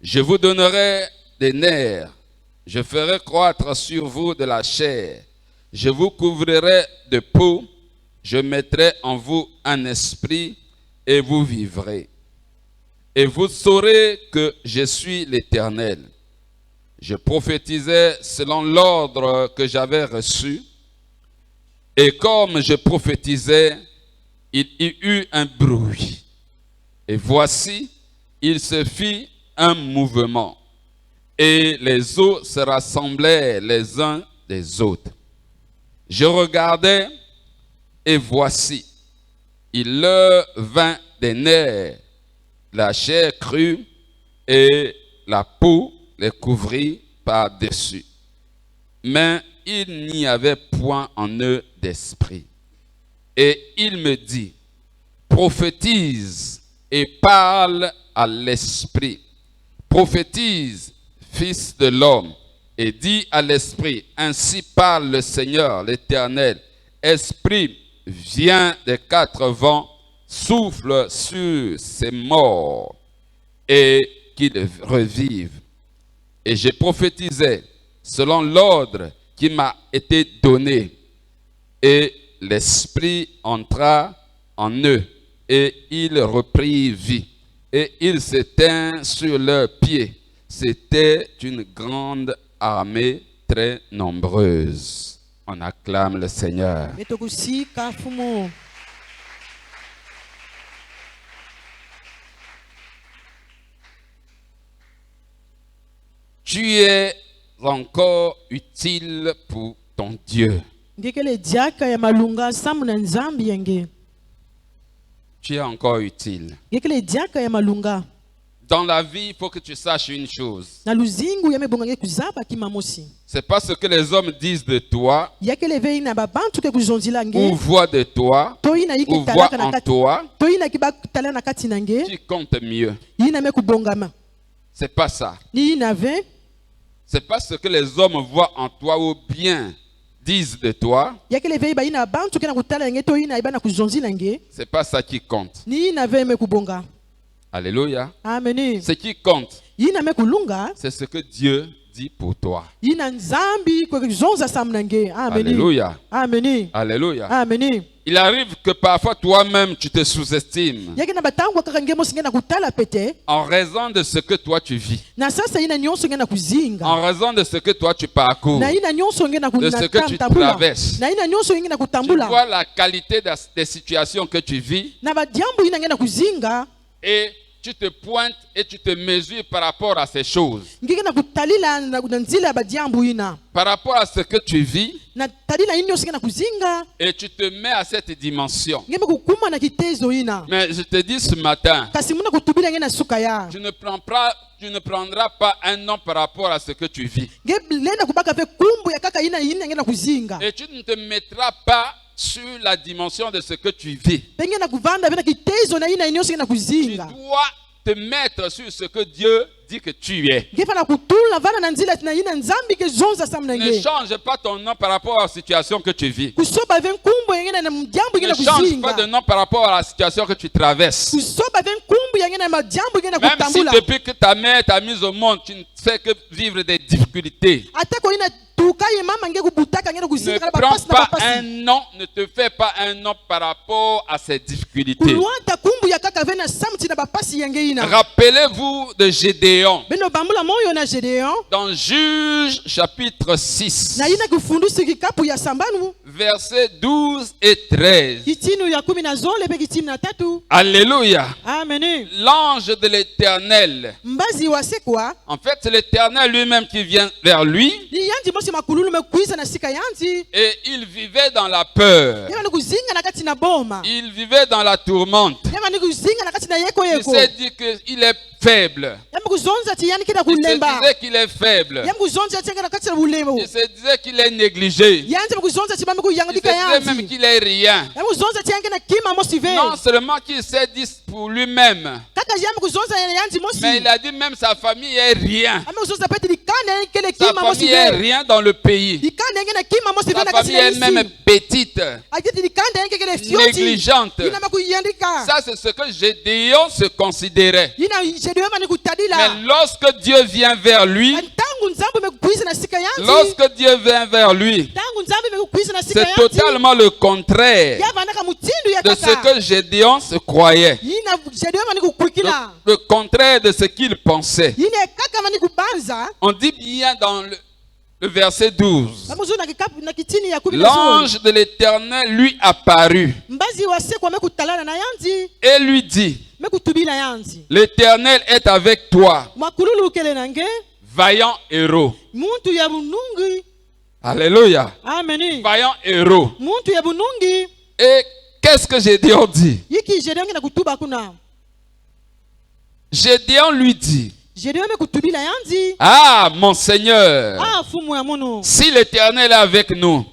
[SPEAKER 5] Je vous donnerai des nerfs, je ferai croître sur vous de la chair, je vous couvrirai de peau, je mettrai en vous un esprit et vous vivrez. Et vous saurez que je suis l'Éternel. Je prophétisais selon l'ordre que j'avais reçu. Et comme je prophétisais, il y eut un bruit. Et voici, il se fit un mouvement. Et les eaux se rassemblèrent les uns des autres. Je regardais, et voici, il leur vint des nerfs, la chair crue, et la peau les couvrit par-dessus. Mais il n'y avait point en eux d'esprit. Et il me dit, prophétise et parle à l'esprit. Prophétise, fils de l'homme, et dis à l'esprit, ainsi parle le Seigneur, l'Éternel. Esprit, viens des quatre vents, souffle sur ces morts, et qu'ils revivent. Et je prophétisais selon l'ordre qui m'a été donné. Et l'esprit entra en eux, et ils reprirent vie. Et ils s'éteignent sur leurs pieds. C'était une grande armée très nombreuse. On acclame le Seigneur. Tu es encore utile pour ton Dieu. Tu es encore utile. Dans la vie, il faut que tu saches une chose. C'est pas ce que les hommes disent de toi, ou voient de toi, ou voient en toi, qui compte mieux. C'est pas ça. C'est pas ce que les hommes voient en toi ou bien disent de toi. C'est pas ça qui compte. Alléluia.
[SPEAKER 3] Amen.
[SPEAKER 5] Ce qui compte, c'est ce que Dieu dit pour toi. Alléluia.
[SPEAKER 3] Amen.
[SPEAKER 5] Alléluia.
[SPEAKER 3] Amen.
[SPEAKER 5] Il arrive que parfois toi-même tu te sous-estimes en raison de ce que toi tu vis, en raison de ce que toi tu parcours, de ce que tu traverses. Tu vois la qualité des situations que tu vis et tu te pointes et tu te mesures par rapport à ces choses. Par rapport à ce que tu vis, et tu te mets à cette dimension. Mais je te dis ce matin, tu ne prendras pas un an par rapport à ce que tu vis. Et tu ne te mettras pas sur la dimension de ce que tu vis. Tu dois te mettre sur ce que Dieu dit que tu es. Ne change pas ton nom par rapport à la situation que tu vis. Ne change pas de nom par rapport à la situation que tu traverses. Même si depuis que ta mère t'a mise au monde, tu ne fais que vivre des difficultés. Ne prends pas un nom, ne te fais pas un nom par rapport à ces difficultés. Rappelez-vous de Gédéon. Dans Juge chapitre 6, versets 12 et 13. Alléluia. L'ange de l'Éternel. En fait, c'est l'Éternel lui-même qui vient vers lui. Et il vivait dans la peur. Il vivait dans la tourmente. Il s'est dit qu'il est faible. Il se disait qu'il est faible. Il se disait qu'il est négligé. Il se disait même qu'il est rien. Non seulement qu'il s'est dit pour lui-même, mais il a dit même sa famille est rien. Sa famille est rien dans le pays. Sa famille est même petite, négligente. Ça c'est ce que Gédéon se considérait. Mais lorsque Dieu vient vers lui, c'est totalement le contraire de ce que Gédéon se croyait. Le contraire de ce qu'il pensait. On dit bien Le verset 12. L'ange de l'Éternel lui apparut et lui dit, l'Éternel est avec toi, vaillant héros. Alléluia.
[SPEAKER 3] Amen.
[SPEAKER 5] Vaillant héros. Et qu'est-ce que Gédéon dit? Gédéon lui dit, ah, mon Seigneur, si l'Éternel est avec nous,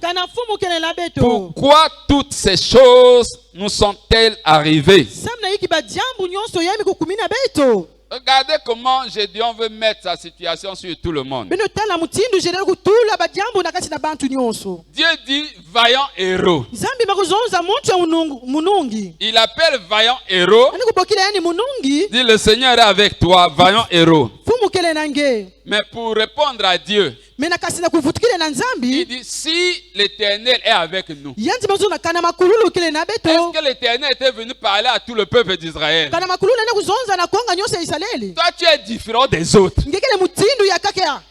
[SPEAKER 5] pourquoi toutes ces choses nous sont-elles arrivées? Regardez comment Gédéon veut mettre sa situation sur tout le monde. Dieu dit vaillant héros. Il appelle vaillant héros. Dit le Seigneur est avec toi, vaillant héros. Mais pour répondre à Dieu, il dit si l'Éternel est avec nous, est-ce que l'Éternel était venu parler à tout le peuple d'Israël? Toi tu es différent des autres.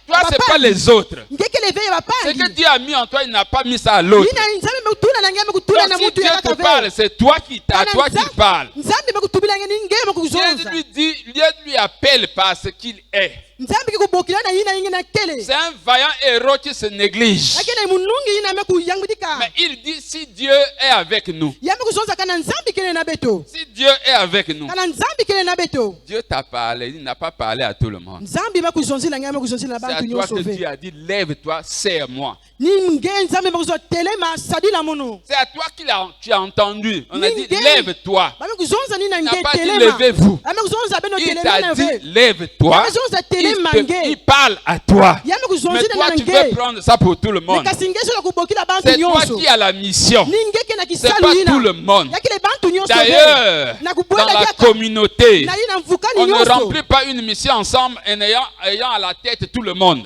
[SPEAKER 5] Toi c'est pas les autres. Ce que Dieu a mis en toi, il n'a pas mis ça à l'autre. Donc si Dieu te parle, c'est toi qui parle. Dieu lui appelle par ce qu'il est. C'est un vaillant héros qui se néglige. Mais il dit si Dieu est avec nous. Si Dieu est avec nous. Dieu t'a parlé, il n'a pas parlé à tout le monde. C'est à toi que Dieu a dit lève-toi, serre-moi. C'est à toi tu as entendu. On a dit lève-toi. Il n'a pas dit levez-vous. Il t'a dit lève-toi. Il parle à toi. Mais toi tu veux prendre ça pour tout le monde. C'est toi qui as la mission. C'est pas tout le monde. D'ailleurs, dans la communauté, on ne remplit pas une mission ensemble en ayant à la tête tout le monde.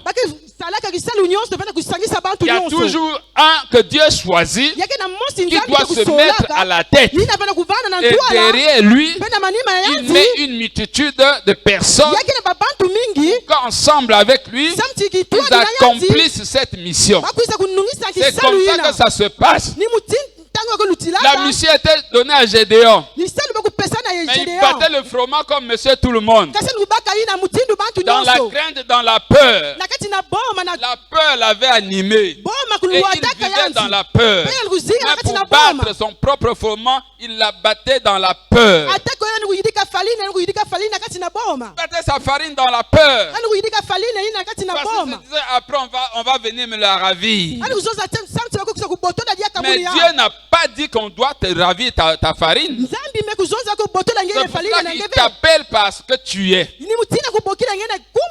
[SPEAKER 5] Il y a toujours un que Dieu choisit qui doit se mettre à la tête. Et derrière lui, il met une multitude de personnes ensemble avec lui, ils accomplissent cette mission. C'est comme ça que ça se passe. La mission était donnée à Gédéon. Mais il battait le froment comme monsieur tout le monde. Dans la crainte, dans la peur. La peur l'avait animé. Et il vivait dans la peur. Mais pour battre son propre froment, il la battait dans la peur. Il battait sa farine dans la peur. Parce qu'il se disait après on va venir me la ravir. Mais Dieu n'a pas dit qu'on doit te ravir ta farine. C'est pour ça qu'il t'appelle parce que tu es.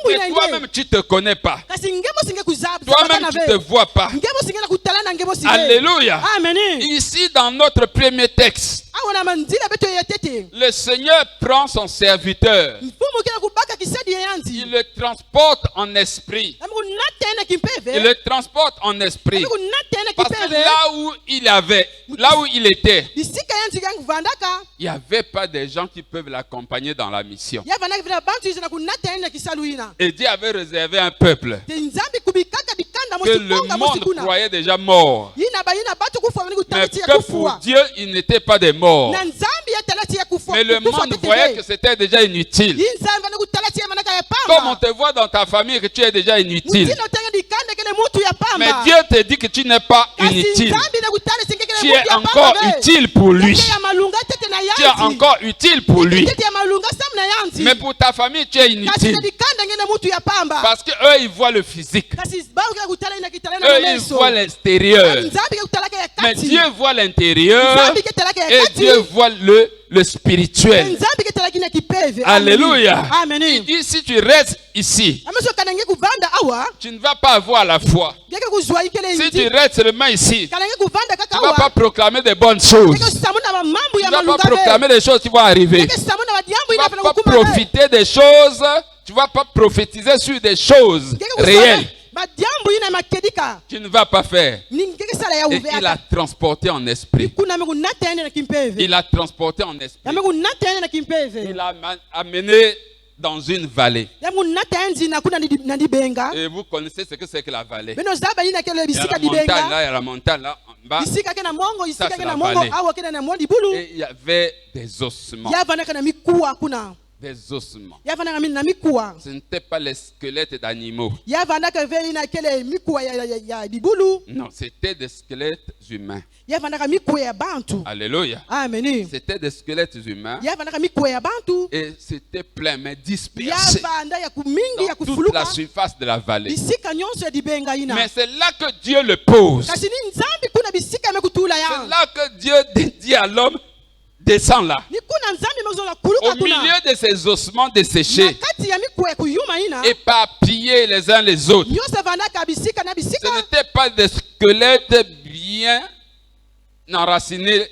[SPEAKER 5] Mais toi-même tu ne te connais pas. Toi-même tu ne te vois pas. Alléluia. Ici dans notre premier texte, le Seigneur prend son serviteur. Il le transporte en esprit. Il le transporte en esprit. Parce que là où il était, il n'y avait pas de gens qui peuvent l'accompagner dans la mission. Et Dieu avait réservé un peuple que le monde croyait déjà mort. Mais que pour Dieu, il n'était pas des morts. Mais le monde voyait que c'était déjà inutile. Comme on te voit dans ta famille que tu es déjà inutile. Mais Dieu te dit que tu n'es pas inutile. Tu es encore utile pour lui. Tu es encore utile pour lui. Mais pour ta famille, tu es inutile. Parce que eux, ils voient le physique. Eux, ils voient l'extérieur. Mais Dieu voit l'intérieur. Et Dieu voit le spirituel. Alléluia. Il dit si tu restes ici, tu ne vas pas avoir la foi. Si tu restes seulement ici, tu ne vas pas proclamer de bonnes choses. Tu ne vas pas proclamer des choses qui vont arriver. Tu ne vas pas profiter des choses. Tu ne vas pas prophétiser sur des choses réelles. Tu ne vas pas faire. Et il a transporté en esprit. Il a transporté en esprit. Il a amené dans une vallée.
[SPEAKER 3] ya munata nzina kuna na dibenga
[SPEAKER 5] Et vous connaissez ce que c'est que la vallée.
[SPEAKER 3] bino zaba yina kele
[SPEAKER 5] Il y a
[SPEAKER 3] bisika
[SPEAKER 5] la montagne
[SPEAKER 3] dibenga
[SPEAKER 5] là, il y a la montagne là en bas.
[SPEAKER 3] bisika kena mongo
[SPEAKER 5] Ça,
[SPEAKER 3] isika
[SPEAKER 5] c'est
[SPEAKER 3] kena
[SPEAKER 5] la
[SPEAKER 3] mongo
[SPEAKER 5] vallée.
[SPEAKER 3] awa kena na mwandi bulu
[SPEAKER 5] Et il y avait des ossements.
[SPEAKER 3] ya vana kana mikuwa kuna
[SPEAKER 5] Des ossements.
[SPEAKER 3] ya vana kana na mikuwa
[SPEAKER 5] Ce n'étaient pas les squelettes d'animaux.
[SPEAKER 3] ya vana ka veli na kele mikuwa ya dibulu
[SPEAKER 5] Non, c'était des squelettes humains.
[SPEAKER 3] ya vana ka mikuwa ya bantu
[SPEAKER 5] Alléluia.
[SPEAKER 3] amen
[SPEAKER 5] C'était des squelettes humains.
[SPEAKER 3] ya vana ka mikuwa ya bantu
[SPEAKER 5] Et c'était plein, mais
[SPEAKER 3] ya
[SPEAKER 5] dispersé
[SPEAKER 3] vanda ya kumingi ya
[SPEAKER 5] dans toute la
[SPEAKER 3] kufuluka
[SPEAKER 5] surface de la vallée.
[SPEAKER 3] bisika nyonso ya dibenga ina
[SPEAKER 5] Mais c'est là que Dieu le pose.
[SPEAKER 3] kasi ni nzambi kuna bisika mekutula
[SPEAKER 5] C'est
[SPEAKER 3] ya
[SPEAKER 5] là que Dieu dit à l'homme, descends là.
[SPEAKER 3] ni kuna nzambi mezola kuluka
[SPEAKER 5] Au
[SPEAKER 3] kuna
[SPEAKER 5] milieu de ces ossements
[SPEAKER 3] na
[SPEAKER 5] desséchés,
[SPEAKER 3] kati ya mikuwa ya kuyuma ina
[SPEAKER 5] éparpillés les uns les autres.
[SPEAKER 3] nyonso vandaka bisika na
[SPEAKER 5] Ce
[SPEAKER 3] bisika
[SPEAKER 5] n'étaient pas des squelettes bien enracinés.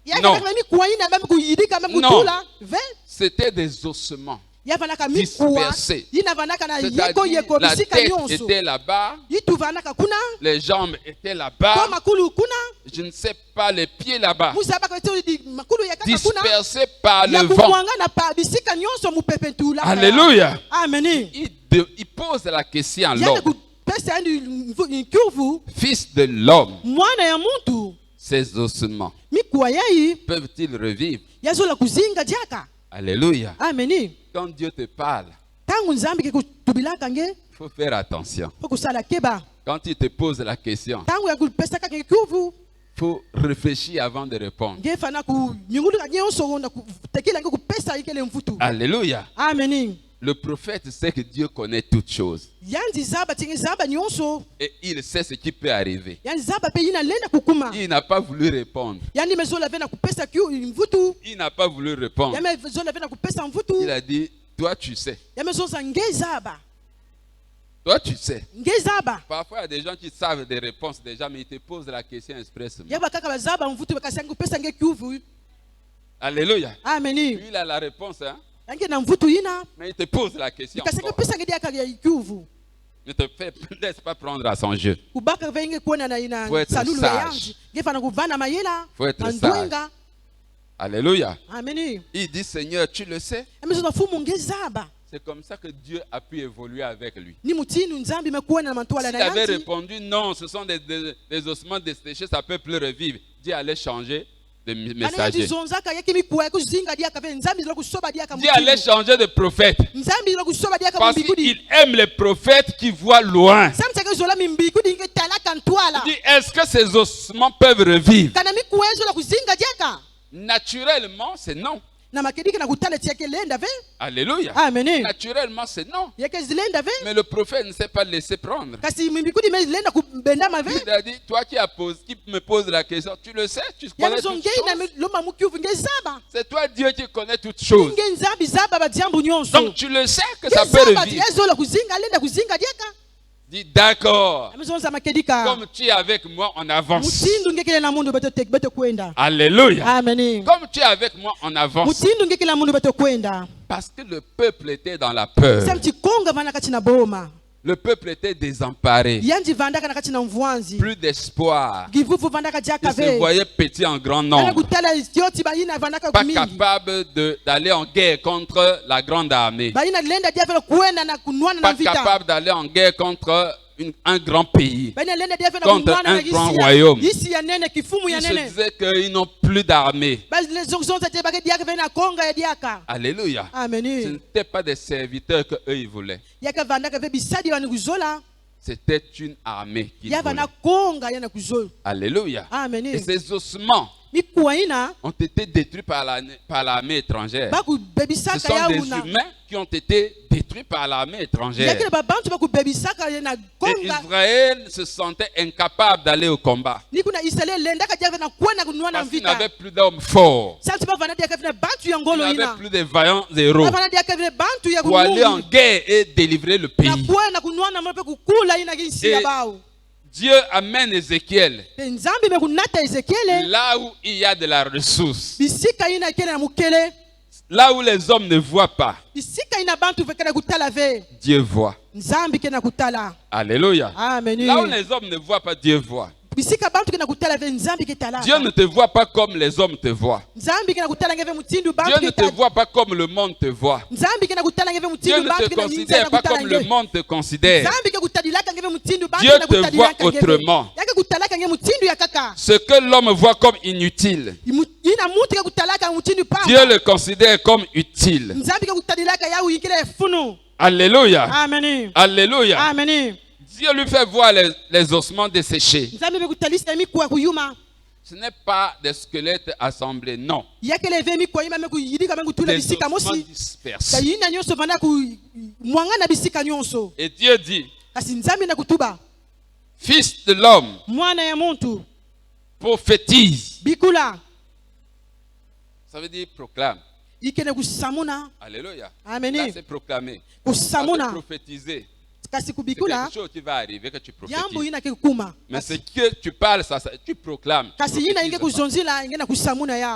[SPEAKER 3] ya
[SPEAKER 5] Non.
[SPEAKER 3] kana mikuwa ina même kuyidika même
[SPEAKER 5] Non.
[SPEAKER 3] kutula ve
[SPEAKER 5] C'était des ossements.
[SPEAKER 3] ya vandaka mikuwa
[SPEAKER 5] Dispersés.
[SPEAKER 3] ina vandaka na yeko
[SPEAKER 5] C'est-à-dire
[SPEAKER 3] yeko
[SPEAKER 5] la
[SPEAKER 3] bisika
[SPEAKER 5] tête
[SPEAKER 3] nyonso
[SPEAKER 5] était là-bas,
[SPEAKER 3] itu vandaka kuna
[SPEAKER 5] les jambes étaient
[SPEAKER 3] ko
[SPEAKER 5] là-bas,
[SPEAKER 3] makulu kuna
[SPEAKER 5] je ne sais pas, les pieds là-bas,
[SPEAKER 3] musaba ka di makulu ya kaka kuna
[SPEAKER 5] dispersés par
[SPEAKER 3] ya
[SPEAKER 5] le vent.
[SPEAKER 3] kukwanga na pa bisika nyonso mupepentula
[SPEAKER 5] Alléluia.
[SPEAKER 3] amen
[SPEAKER 5] Il pose la question à
[SPEAKER 3] yana
[SPEAKER 5] l'homme,
[SPEAKER 3] kupesa ndi kuvu
[SPEAKER 5] fils de l'homme,
[SPEAKER 3] mwana ya muntu
[SPEAKER 5] ces ossements
[SPEAKER 3] mikuwa yayi
[SPEAKER 5] peuvent-ils revivre?
[SPEAKER 3] yazola kuzinga diaka
[SPEAKER 5] Alléluia.
[SPEAKER 3] amen
[SPEAKER 5] Quand Dieu te parle,
[SPEAKER 3] tangu nzambi ke kutubilaka nge
[SPEAKER 5] il faut faire attention.
[SPEAKER 3] po kusala keba
[SPEAKER 5] Quand il te pose la question,
[SPEAKER 3] tangu ya kupesa kake kuvu
[SPEAKER 5] il faut réfléchir avant de répondre.
[SPEAKER 3] nge fana ku nyungulu ka nyonso na kutekela nge kupesa ikele mfutu
[SPEAKER 5] Alléluia.
[SPEAKER 3] amen
[SPEAKER 5] Le prophète sait que Dieu connaît toutes choses.
[SPEAKER 3] yanzi zaba tingi zaba nyonso
[SPEAKER 5] Et il sait ce qui peut arriver.
[SPEAKER 3] yanzi zaba pe yina lenda kukuma
[SPEAKER 5] Il n'a pas voulu répondre.
[SPEAKER 3] yani mezola vena kupesa mfutu
[SPEAKER 5] Il n'a pas voulu répondre.
[SPEAKER 3] yame zola vena kupesa mfutu
[SPEAKER 5] Il a dit, toi tu sais.
[SPEAKER 3] yame zoza nge zaba
[SPEAKER 5] Toi tu sais.
[SPEAKER 3] nge zaba
[SPEAKER 5] Parfois il y a des gens qui savent des réponses déjà, mais ils te posent la question expressement.
[SPEAKER 3] yaba kaka bazaba mfutu bakasi kupesa nge kuvu
[SPEAKER 5] Alléluia.
[SPEAKER 3] amen
[SPEAKER 5] Lui, il a la réponse, hein?
[SPEAKER 3] yange na mfutu yina
[SPEAKER 5] Mais il te pose la question.
[SPEAKER 3] kasi
[SPEAKER 5] encore.
[SPEAKER 3] kupesa nge diaka ya kuvu
[SPEAKER 5] Ne te laisse pas prendre à son jeu.
[SPEAKER 3] kubaka venge kuona na ina
[SPEAKER 5] Faut être
[SPEAKER 3] salulu
[SPEAKER 5] sage.
[SPEAKER 3] ya yanzi nge fana kuvana mayela
[SPEAKER 5] Faut être
[SPEAKER 3] na
[SPEAKER 5] sage.
[SPEAKER 3] ndwenga
[SPEAKER 5] Alléluia.
[SPEAKER 3] amen
[SPEAKER 5] Il dit, Seigneur, tu le sais.
[SPEAKER 3] yame zoza fumu nge zaba
[SPEAKER 5] C'est comme ça que Dieu a pu évoluer avec lui.
[SPEAKER 3] ni mutinu nzambi mekuona na mantwala
[SPEAKER 5] S'il
[SPEAKER 3] na
[SPEAKER 5] avait
[SPEAKER 3] yanzi
[SPEAKER 5] répondu non, ce sont des ossements desséchés, ça peut plus revivre. Dieu allait changer de messager.
[SPEAKER 3] dizonzaka yake mikuwa kuzinga diaka ve nzambi zola kusoba diaka
[SPEAKER 5] Dieu allait changer de prophète.
[SPEAKER 3] nzambi zola kusoba diaka
[SPEAKER 5] Parce
[SPEAKER 3] mbikudi
[SPEAKER 5] qu'il aime les prophètes qui voient loin.
[SPEAKER 3] nzambi take zola mimbikudi nge talaka ntwala
[SPEAKER 5] Il dit, est-ce que ces ossements peuvent revivre?
[SPEAKER 3] kana mikuwa zola kuzinga diaka
[SPEAKER 5] Naturellement, c'est non.
[SPEAKER 3] na makedika na kutale tiake lenda ve
[SPEAKER 5] Alléluia.
[SPEAKER 3] amen
[SPEAKER 5] Naturellement, c'est non.
[SPEAKER 3] yake zilenda ve
[SPEAKER 5] Mais le prophète ne s'est pas laissé prendre.
[SPEAKER 3] kasi mimbikudi me lenda kubendama ve
[SPEAKER 5] Il a dit, toi qui me poses la question, tu le sais, tu connais
[SPEAKER 3] yake
[SPEAKER 5] toutes
[SPEAKER 3] zongei na
[SPEAKER 5] choses.
[SPEAKER 3] loma mukiuvu nge zaba
[SPEAKER 5] C'est toi Dieu qui connais toutes choses.
[SPEAKER 3] nge nzambi zaba badiambu nyonso
[SPEAKER 5] Donc tu le sais que ça
[SPEAKER 3] Nge
[SPEAKER 5] peut
[SPEAKER 3] zaba
[SPEAKER 5] revivre.
[SPEAKER 3] yazola kuzinga lenda kuzinga diaka
[SPEAKER 5] Dis d'accord.
[SPEAKER 3] amezonza makedika
[SPEAKER 5] Comme tu es avec moi, on avance.
[SPEAKER 3] mutindu ngekele na mundu beto kwenda
[SPEAKER 5] Alléluia.
[SPEAKER 3] amen
[SPEAKER 5] Comme tu es avec moi, on avance.
[SPEAKER 3] mutindu ngekele na mundu beto kwenda
[SPEAKER 5] Parce que le peuple était dans la peur.
[SPEAKER 3] samtikonga vana kati na boma
[SPEAKER 5] Le peuple était désemparé.
[SPEAKER 3] yanji vandaka na kati na mvwanzi
[SPEAKER 5] Plus d'espoir.
[SPEAKER 3] givuvu vandaka
[SPEAKER 5] Il
[SPEAKER 3] diaka
[SPEAKER 5] se
[SPEAKER 3] ve
[SPEAKER 5] voyait petit en grand
[SPEAKER 3] ana
[SPEAKER 5] nombre.
[SPEAKER 3] kutala yoti bayina vandaka
[SPEAKER 5] Pas
[SPEAKER 3] kumingi
[SPEAKER 5] capable d'aller en guerre contre la grande armée.
[SPEAKER 3] bayina lenda dia vela kuenda na kunwana na
[SPEAKER 5] Pas
[SPEAKER 3] vita
[SPEAKER 5] capable d'aller en guerre contre un grand pays.
[SPEAKER 3] bayina lenda dia vela
[SPEAKER 5] Contre
[SPEAKER 3] kunwana
[SPEAKER 5] un
[SPEAKER 3] na
[SPEAKER 5] grand
[SPEAKER 3] gisi
[SPEAKER 5] royaume.
[SPEAKER 3] gisi ya nene kifumu ya
[SPEAKER 5] Ils se
[SPEAKER 3] nene
[SPEAKER 5] disaient qu'ils n'ont plus d'armée.
[SPEAKER 3] basi les zonza te bake diaka vena konga ya diaka
[SPEAKER 5] Alléluia. Ce
[SPEAKER 3] amen
[SPEAKER 5] n'étaient pas des serviteurs que eux ils voulaient.
[SPEAKER 3] yaka vandaka ve bisadi bani kuzola
[SPEAKER 5] C'était une armée qu'ils
[SPEAKER 3] ya vana
[SPEAKER 5] voulaient.
[SPEAKER 3] konga yana kuzola
[SPEAKER 5] Alléluia.
[SPEAKER 3] amen
[SPEAKER 5] Et ces ossements
[SPEAKER 3] mikuwa ina
[SPEAKER 5] ont été détruits par l'armée étrangère. Ce
[SPEAKER 3] bakubebisaka
[SPEAKER 5] sont des
[SPEAKER 3] yauna
[SPEAKER 5] humains qui ont été détruits par l'armée étrangère.
[SPEAKER 3] yakele babantu bakubebisaka na
[SPEAKER 5] Et
[SPEAKER 3] konga
[SPEAKER 5] Israël se sentait incapable d'aller au combat.
[SPEAKER 3] ni kuna israel lendaka diaka vena kuenda kunwana
[SPEAKER 5] Parce qu'il
[SPEAKER 3] vita
[SPEAKER 5] n'avait plus d'hommes forts.
[SPEAKER 3] santi bavana diaka vena bantu ya
[SPEAKER 5] Il
[SPEAKER 3] ngolo
[SPEAKER 5] n'avait
[SPEAKER 3] ina
[SPEAKER 5] plus de vaillants héros
[SPEAKER 3] bavana diaka vena bantu ya
[SPEAKER 5] pour aller en
[SPEAKER 3] kumungu
[SPEAKER 5] guerre et délivrer le
[SPEAKER 3] na
[SPEAKER 5] pays.
[SPEAKER 3] kuenda kunwana mpe kukula ina kinsi ya
[SPEAKER 5] Et
[SPEAKER 3] bao
[SPEAKER 5] Dieu amène Ézéchiel
[SPEAKER 3] pe nzambi bekunata ezekiele
[SPEAKER 5] là où il y a de la ressource,
[SPEAKER 3] bisika ina ekele na mukele
[SPEAKER 5] là où les hommes ne voient pas,
[SPEAKER 3] bisika ina bantu vekele kutala ve
[SPEAKER 5] Dieu voit.
[SPEAKER 3] nzambi ke na kutala
[SPEAKER 5] Alléluia.
[SPEAKER 3] amen
[SPEAKER 5] Là où les hommes ne voient pas, Dieu voit. Dieu ne te voit pas comme les hommes te voient. Dieu ne te voit pas comme le monde te voit. Dieu ne te considère pas comme le monde te considère. Dieu te voit autrement. Ce que l'homme voit comme inutile, Dieu le considère comme utile. Alléluia.
[SPEAKER 2] Amen.
[SPEAKER 5] Alléluia.
[SPEAKER 2] Amen.
[SPEAKER 5] Dieu lui fait voir les ossements desséchés. Ce n'est pas des squelettes assemblés, non. Des ossements dispersés. Et Dieu dit, Fils de l'homme, prophétise. Ça veut dire proclame. Alléluia. Là, c'est proclamer. Ça veut prophétiser. C'est quelque chose qui va arriver que tu prophétises. Mais ce que tu parles, ça, tu proclames.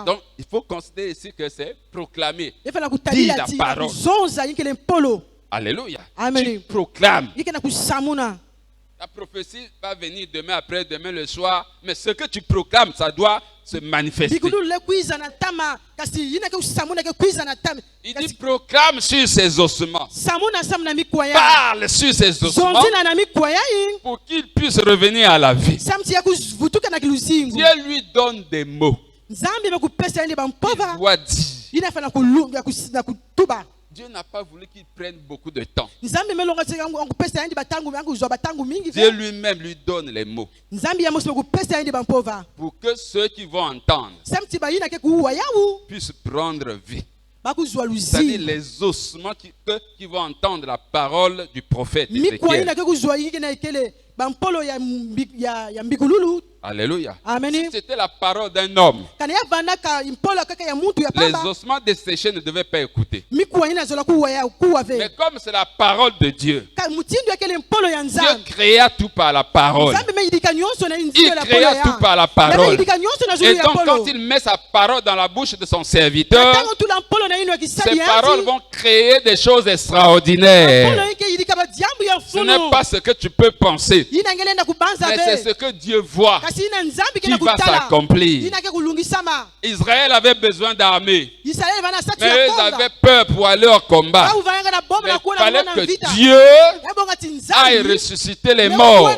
[SPEAKER 5] Donc, il faut considérer ici que c'est proclamer. Dire la parole. Alléluia. Tu proclames. La prophétie va venir demain, après-demain, le soir. Mais ce que tu proclames, ça doit se manifester. Il dit proclame sur ces ossements. Parle sur ces ossements pour qu'ils puissent revenir à la vie. Dieu lui donne des mots. Il doit dire. Dieu n'a pas voulu qu'il prenne beaucoup de temps. Dieu lui-même lui donne les mots. Pour que ceux qui vont entendre puissent prendre vie. C'est-à-dire les ossements qui vont entendre la parole du prophète Ézéchiel. Alléluia. Si c'était la parole d'un homme, les ossements desséchés ne devaient pas écouter. Mais comme c'est la parole de Dieu, Dieu créa tout par la parole. Il créa tout par la parole. Et donc quand il met sa parole dans la bouche de son serviteur, ces paroles vont créer des choses extraordinaires. Ce n'est pas ce que tu peux penser, mais c'est ce que Dieu voit qui va s'accomplir. Israël avait besoin d'armée, mais ils avaient peur pour aller au combat. Mais il fallait que Dieu aille ressusciter les morts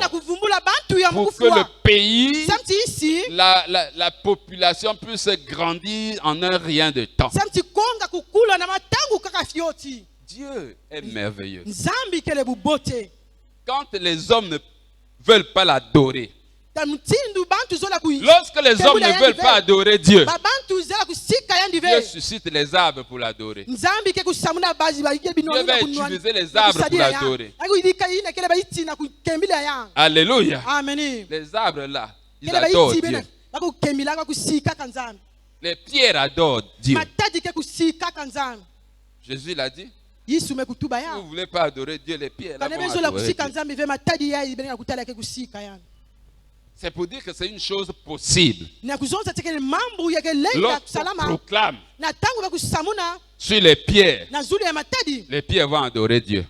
[SPEAKER 5] pour que le pays, la population puisse grandir en un rien de temps. Dieu est merveilleux. Quand les hommes ne veulent pas l'adorer, lorsque les hommes ne veulent pas adorer Dieu, Dieu suscite les arbres pour l'adorer. Dieu va utiliser les arbres pour l'adorer. Alléluia. Les arbres là, ils adorent Dieu. Les pierres adorent Dieu. Jésus l'a dit. Si vous ne voulez pas adorer Dieu, les pierres là vont adorer Dieu. C'est pour dire que c'est une chose possible. Lorsqu'on proclame sur les pierres vont adorer Dieu.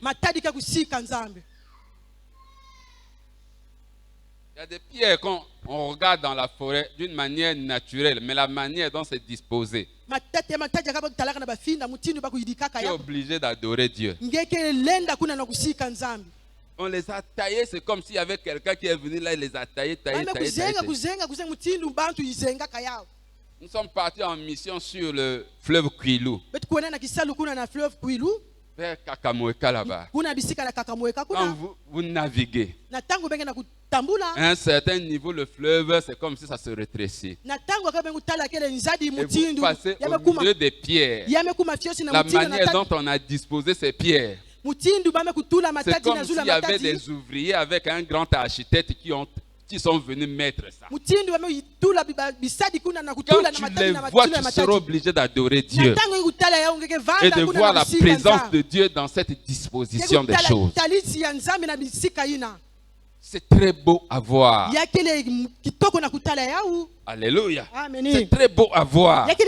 [SPEAKER 5] Il y a des pierres qu'on regarde dans la forêt d'une manière naturelle, mais la manière dont c'est disposé, tu es obligé d'adorer Dieu. On les a taillés, c'est comme s'il y avait quelqu'un qui est venu là, il les a taillés. Nous sommes partis en mission sur le fleuve Kwilu, vers Kakamweka là-bas. Quand vous naviguez, à un certain niveau, le fleuve, c'est comme si ça se rétrécit. Et vous passez au milieu des pierres. La manière dont on a disposé ces pierres, c'est comme s'il y avait des ouvriers avec un grand architecte qui sont venus mettre ça. Quand tu les vois, tu seras obligé d'adorer Dieu et de voir la présence de Dieu dans cette disposition des choses. C'est très beau à voir. Alléluia. C'est très beau à voir. Et si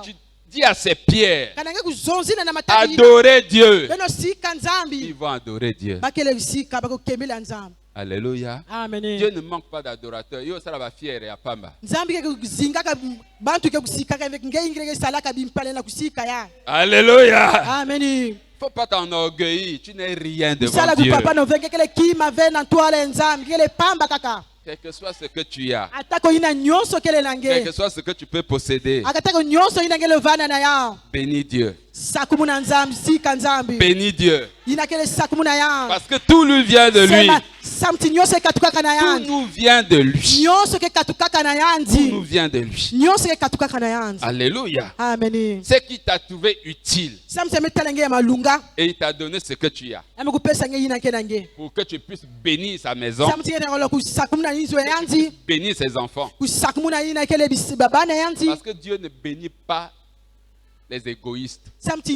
[SPEAKER 5] tu dis à ces pierres, adorez Dieu, ils vont adorer Dieu. Alléluia.
[SPEAKER 3] Amen.
[SPEAKER 5] Dieu ne manque pas d'adorateurs. Yo ça va fier et apamba. Alléluia.
[SPEAKER 3] Amen.
[SPEAKER 5] Faut pas t'enorgueillir. Tu n'es rien devant Dieu. Quel que soit ce que tu as, quel que soit ce que tu peux posséder, bénis Dieu. Bénis Dieu. Parce que tout lui vient de lui. Tout nous vient de lui. Tout nous vient de lui. Alléluia.
[SPEAKER 3] Amen.
[SPEAKER 5] C'est qui t'a trouvé utile. Et il t'a donné ce que tu as. Pour que tu puisses bénir sa maison. Bénir ses enfants. Parce que Dieu ne bénit pas les égoïstes. Dieu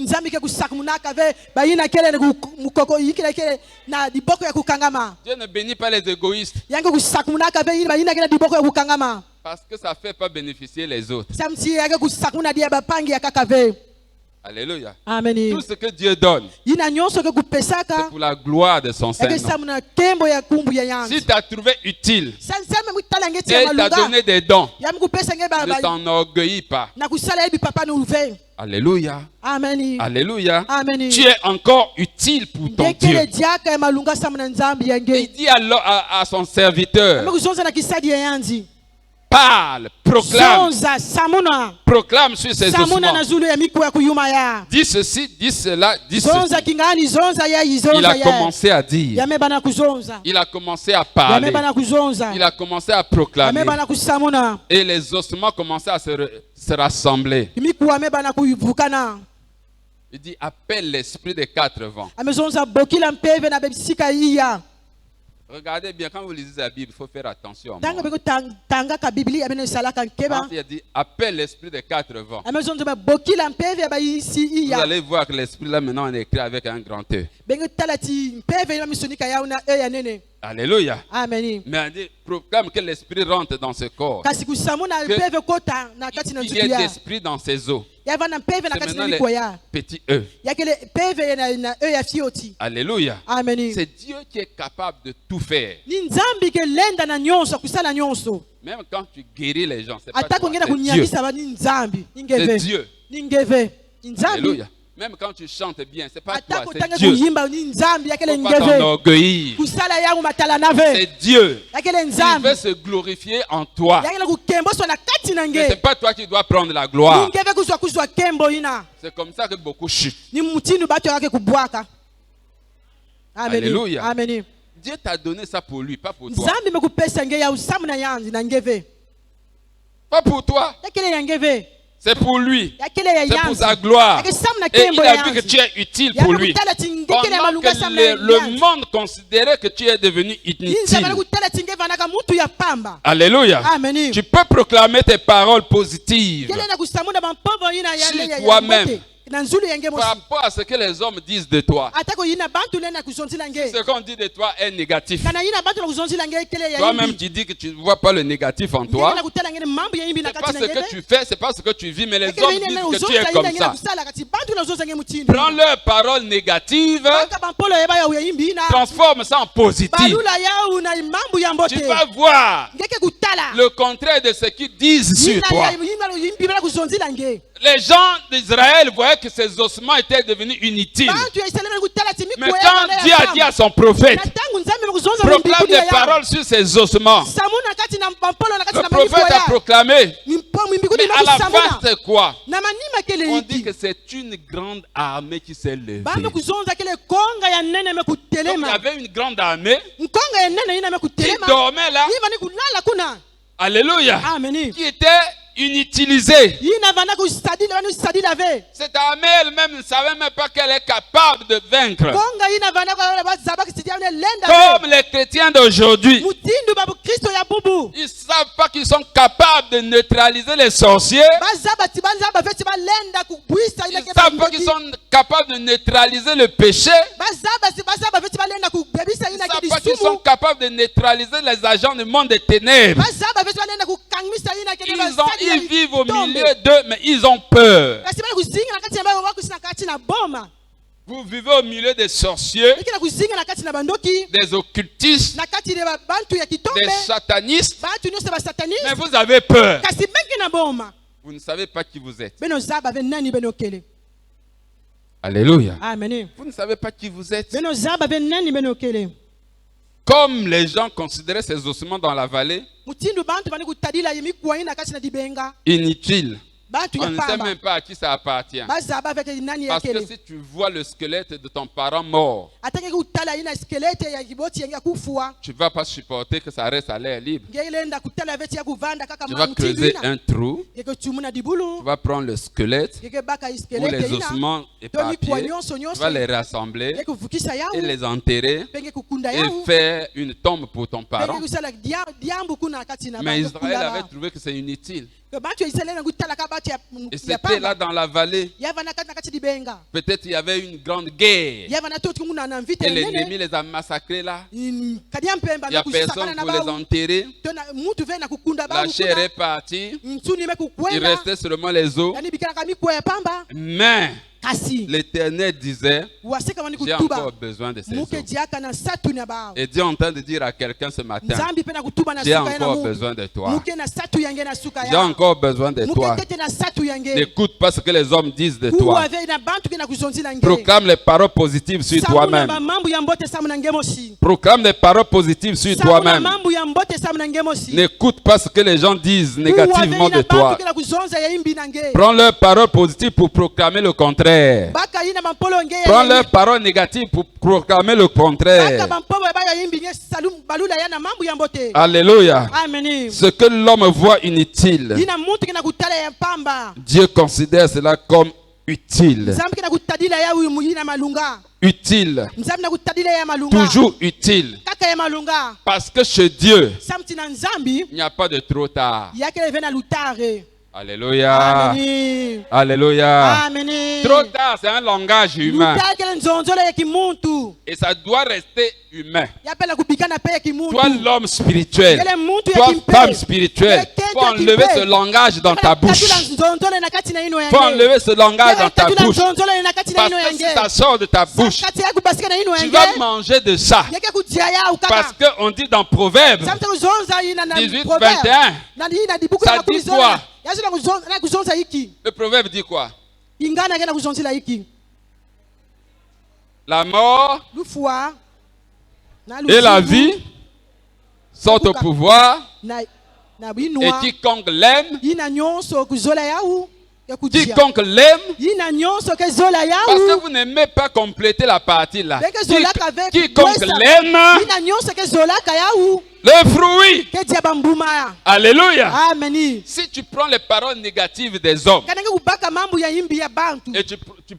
[SPEAKER 5] ne bénit pas les égoïstes. Parce que ça ne fait pas bénéficier les autres. Alléluia.
[SPEAKER 3] Amen.
[SPEAKER 5] Tout ce que Dieu donne, c'est pour la gloire de son Saint-Nom. Si tu as trouvé utile et t'a donné des dons, ne t'enorgueillis pas. Alléluia.
[SPEAKER 3] Amen.
[SPEAKER 5] Alléluia.
[SPEAKER 3] Amen.
[SPEAKER 5] Tu es encore utile pour ton Dieu. Il dit alors à son serviteur, parle, proclame. Proclame sur ses ossements. Dis ceci, dis cela, dis ceci. Il a commencé à dire. Il a commencé à parler. Il a commencé à proclamer. Et les ossements commençaient à se rassembler. Il dit, appelle l'esprit des 4 vents. Regardez bien, quand vous lisez la Bible, il faut faire attention. Il a dit, appelle l'esprit des 4 vents. Vous allez voir que l'esprit là maintenant on est écrit avec un grand E. Alléluia.
[SPEAKER 3] Amen.
[SPEAKER 5] Mais on dit, proclame que l'esprit rentre dans ce corps. Qu'il y ait d'esprit dans ses os. C'est maintenant les petits E. Alléluia.
[SPEAKER 3] Amen.
[SPEAKER 5] C'est Dieu qui est capable de tout faire. Même quand tu guéris les gens, c'est pas toi, c'est Dieu. C'est Dieu. Alléluia. Même quand tu chantes bien, c'est pas toi, c'est Dieu. Faut pas t'enorgueillir. C'est Dieu. Il veut se glorifier en toi. Mais c'est pas toi qui dois prendre la gloire. C'est comme ça que beaucoup chutent. Alléluia.
[SPEAKER 3] Amen.
[SPEAKER 5] Dieu t'a donné ça pour lui, pas pour toi. Pas pour toi. C'est pour lui. C'est pour sa gloire. Et il a vu que tu es utile pour lui. Pendant que le monde considérait que tu es devenu inutile. Alléluia. Tu peux proclamer tes paroles positives sur toi-même. Par rapport à ce que les hommes disent de toi. Ce qu'on dit de toi est négatif. Toi-même tu dis que tu ne vois pas le négatif en toi. C'est pas ce que tu fais, c'est pas ce que tu vis, mais les hommes disent que tu es comme ça. Prends leurs paroles négatives, transforme ça en positif. Tu vas voir le contraire de ce qu'ils disent sur toi. Les gens d'Israël voyaient que ces ossements étaient devenus inutiles. Mais quand Dieu a dit à son prophète, proclame des paroles sur ces ossements, le prophète a proclamé. Mais à la fin, c'est quoi? On dit que c'est une grande armée qui s'est levée. Donc il y avait une grande armée qui dormait là. Alléluia. Qui était inutilisée. Cette armée elle-même ne savait même pas qu'elle est capable de vaincre. Comme les chrétiens d'aujourd'hui, ils ne savent pas qu'ils sont capables de neutraliser les sorciers. Ils ne savent pas qu'ils sont capables de neutraliser le péché. Ils ne savent pas qu'ils sont capables de neutraliser les agents du monde des ténèbres. Ils vivent au milieu d'eux, mais ils ont peur. Vous vivez au milieu des sorciers,
[SPEAKER 3] Eki na kuzinga na kati na bandoki.
[SPEAKER 5] des occultistes,
[SPEAKER 3] Na kati de bantu ya kitombe.
[SPEAKER 5] des satanistes,
[SPEAKER 3] Bantu nyonso ba
[SPEAKER 5] mais
[SPEAKER 3] sataniste.
[SPEAKER 5] vous avez peur.
[SPEAKER 3] Kasi bengi na boma.
[SPEAKER 5] Vous ne savez pas qui vous êtes.
[SPEAKER 3] Beno zaba ve nani beno kele.
[SPEAKER 5] Alléluia.
[SPEAKER 3] Amen.
[SPEAKER 5] Vous ne savez pas qui vous êtes.
[SPEAKER 3] Beno zaba ve nani beno kele.
[SPEAKER 5] Comme les gens considéraient ces ossements dans la vallée
[SPEAKER 3] Mutindu bantu bani kutadila yemi kuwaina na kati na dibenga.
[SPEAKER 5] inutiles.
[SPEAKER 3] Bantu
[SPEAKER 5] On
[SPEAKER 3] ya
[SPEAKER 5] ne sait
[SPEAKER 3] pamba.
[SPEAKER 5] même pas à qui ça appartient.
[SPEAKER 3] Bazaba avec nani ya
[SPEAKER 5] Parce que
[SPEAKER 3] kele.
[SPEAKER 5] si tu vois le squelette de ton parent mort,
[SPEAKER 3] Atake kutala ina skelete ya kiboti ya kufua.
[SPEAKER 5] tu ne vas pas supporter que ça reste à l'air libre.
[SPEAKER 3] Ngelenda kutala veti ya kuvanda kaka
[SPEAKER 5] Tu vas creuser un trou,
[SPEAKER 3] Yeke tumuna dibulu.
[SPEAKER 5] tu vas prendre le squelette
[SPEAKER 3] Yeke baka
[SPEAKER 5] ou
[SPEAKER 3] skelete
[SPEAKER 5] les
[SPEAKER 3] ina.
[SPEAKER 5] ossements éparpillés, tu vas les rassembler
[SPEAKER 3] Yeke vukisa yao.
[SPEAKER 5] et les enterrer
[SPEAKER 3] Penge kukunda
[SPEAKER 5] et
[SPEAKER 3] yao.
[SPEAKER 5] faire une tombe pour ton parent.
[SPEAKER 3] Penge kusala diambu kuna kati na
[SPEAKER 5] Mais
[SPEAKER 3] bantu
[SPEAKER 5] Israël
[SPEAKER 3] kulaba.
[SPEAKER 5] avait trouvé que c'est inutile.
[SPEAKER 3] Que bantu ya Israël na kutala ka bati
[SPEAKER 5] Et
[SPEAKER 3] ya
[SPEAKER 5] c'était
[SPEAKER 3] pamba.
[SPEAKER 5] là dans la vallée.
[SPEAKER 3] Yava na kati dibenga.
[SPEAKER 5] Peut-être il y avait une grande guerre.
[SPEAKER 3] Yava na toti kuna na invite
[SPEAKER 5] Et
[SPEAKER 3] nene.
[SPEAKER 5] l'ennemi les a massacrés là.
[SPEAKER 3] Kadia mpemba
[SPEAKER 5] Il n'y a
[SPEAKER 3] na kusakana
[SPEAKER 5] personne
[SPEAKER 3] na
[SPEAKER 5] pour les
[SPEAKER 3] bao.
[SPEAKER 5] enterrer.
[SPEAKER 3] Tona mutu ve na kukunda
[SPEAKER 5] La
[SPEAKER 3] bao.
[SPEAKER 5] chair est partie.
[SPEAKER 3] Nsuni me
[SPEAKER 5] Il
[SPEAKER 3] kukwenda.
[SPEAKER 5] restait seulement les os.
[SPEAKER 3] Yani bikana kami kwa ya pamba.
[SPEAKER 5] Mais
[SPEAKER 3] Kasi.
[SPEAKER 5] l'Éternel disait,
[SPEAKER 3] Waseka wani
[SPEAKER 5] j'ai
[SPEAKER 3] kutuba.
[SPEAKER 5] encore besoin de ces
[SPEAKER 3] Muke
[SPEAKER 5] os.
[SPEAKER 3] diaka na satu na bao.
[SPEAKER 5] Et Dieu est en train de dire à quelqu'un ce matin,
[SPEAKER 3] Nzambi pe na kutuba na
[SPEAKER 5] j'ai
[SPEAKER 3] suka yana
[SPEAKER 5] encore
[SPEAKER 3] mu.
[SPEAKER 5] besoin de toi.
[SPEAKER 3] Muke na satu yange na suka
[SPEAKER 5] J'ai
[SPEAKER 3] ya.
[SPEAKER 5] encore besoin de toi.
[SPEAKER 3] Muke tete na satu yange.
[SPEAKER 5] N'écoute pas ce que les hommes disent de
[SPEAKER 3] Kuwa
[SPEAKER 5] toi.
[SPEAKER 3] ve na bantu ke na kuzonzi na nge.
[SPEAKER 5] Proclame les paroles positives sur
[SPEAKER 3] Samu na
[SPEAKER 5] toi-même.
[SPEAKER 3] mambo ya mbote samu na nge mosi.
[SPEAKER 5] Proclame les paroles positives sur
[SPEAKER 3] Samu na
[SPEAKER 5] toi-même.
[SPEAKER 3] mambo ya mbote samu na nge mosi.
[SPEAKER 5] N'écoute pas ce que les gens disent négativement de toi.
[SPEAKER 3] Kuwa ve na bantu ke na kuzonza ya imbi na nge.
[SPEAKER 5] Prends leurs paroles positives pour proclamer le contraire.
[SPEAKER 3] Baka ina mampolo nge.
[SPEAKER 5] Prends leurs paroles négatives pour proclamer le
[SPEAKER 3] Baka
[SPEAKER 5] contraire.
[SPEAKER 3] bampobo ba ya imbi nge salum balula ya na mambo ya mbote.
[SPEAKER 5] Alléluia.
[SPEAKER 3] Amen.
[SPEAKER 5] Ce que l'homme voit inutile,
[SPEAKER 3] Ina mutu ke na kutala ya pamba.
[SPEAKER 5] Dieu considère cela comme utile.
[SPEAKER 3] Nzambi ke na kutadila ya uyu muyina malunga.
[SPEAKER 5] Utile.
[SPEAKER 3] Nzambi na kutadila ya malunga.
[SPEAKER 5] Toujours utile.
[SPEAKER 3] Kaka ya malunga.
[SPEAKER 5] Parce que chez Dieu,
[SPEAKER 3] Samti na Nzambi.
[SPEAKER 5] il n'y a pas de trop tard.
[SPEAKER 3] Yake leve na lutare.
[SPEAKER 5] Alléluia.
[SPEAKER 3] Amen.
[SPEAKER 5] Alléluia.
[SPEAKER 3] Amen.
[SPEAKER 5] Trop tard, c'est un langage humain.
[SPEAKER 3] Lutare ke nzonzolo ya kimuntu.
[SPEAKER 5] Et ça doit rester humain.
[SPEAKER 3] Yapela kupigana pe ya kimuntu.
[SPEAKER 5] Toi, l'homme spirituel,
[SPEAKER 3] Yele muntu ya
[SPEAKER 5] toi,
[SPEAKER 3] kimpe.
[SPEAKER 5] femme spirituelle,
[SPEAKER 3] Yele
[SPEAKER 5] faut enlever ce langage dans ta bouche.
[SPEAKER 3] Nzonzolo na kati na ino yange.
[SPEAKER 5] Faut enlever ce langage dans ta bouche.
[SPEAKER 3] Nzonzolo na kati na
[SPEAKER 5] Parce
[SPEAKER 3] ino
[SPEAKER 5] que si
[SPEAKER 3] yange.
[SPEAKER 5] ça sort de ta bouche,
[SPEAKER 3] Kati ya kubasika na ino
[SPEAKER 5] tu
[SPEAKER 3] yange.
[SPEAKER 5] vas manger de ça.
[SPEAKER 3] Yake kutia ya ukaka.
[SPEAKER 5] Parce qu'on dit dans Proverbes
[SPEAKER 3] Samta kuzonza ina na
[SPEAKER 5] 18,
[SPEAKER 3] proverbe.
[SPEAKER 5] 21,
[SPEAKER 3] Na ina dibuku
[SPEAKER 5] ça
[SPEAKER 3] na
[SPEAKER 5] dit
[SPEAKER 3] kuzonza.
[SPEAKER 5] quoi?
[SPEAKER 3] Yazo na kuzonza hiki.
[SPEAKER 5] le proverbe dit quoi?
[SPEAKER 3] Ingana ke na kuzonzila hiki.
[SPEAKER 5] La mort
[SPEAKER 3] Lufua. Na
[SPEAKER 5] et la
[SPEAKER 3] luzingu,
[SPEAKER 5] vie sont au pouvoir
[SPEAKER 3] na
[SPEAKER 5] et
[SPEAKER 3] binwa.
[SPEAKER 5] quiconque l'aime,
[SPEAKER 3] Ina nyonso kuzola yau. Ya kujia.
[SPEAKER 5] quiconque l'aime,
[SPEAKER 3] Ina nyonso ke zola
[SPEAKER 5] parce que
[SPEAKER 3] yau.
[SPEAKER 5] vous n'aimez pas compléter la partie là.
[SPEAKER 3] Beke zolaka avec
[SPEAKER 5] Quiconque
[SPEAKER 3] Wesa.
[SPEAKER 5] l'aime,
[SPEAKER 3] Ina nyonso ke zolaka yau.
[SPEAKER 5] le fruit.
[SPEAKER 3] Ke dia bambuma.
[SPEAKER 5] Alléluia.
[SPEAKER 3] Amen.
[SPEAKER 5] Si tu prends les paroles négatives des hommes
[SPEAKER 3] Kanenge kubaka mambo ya imbi ya bantu.
[SPEAKER 5] et tu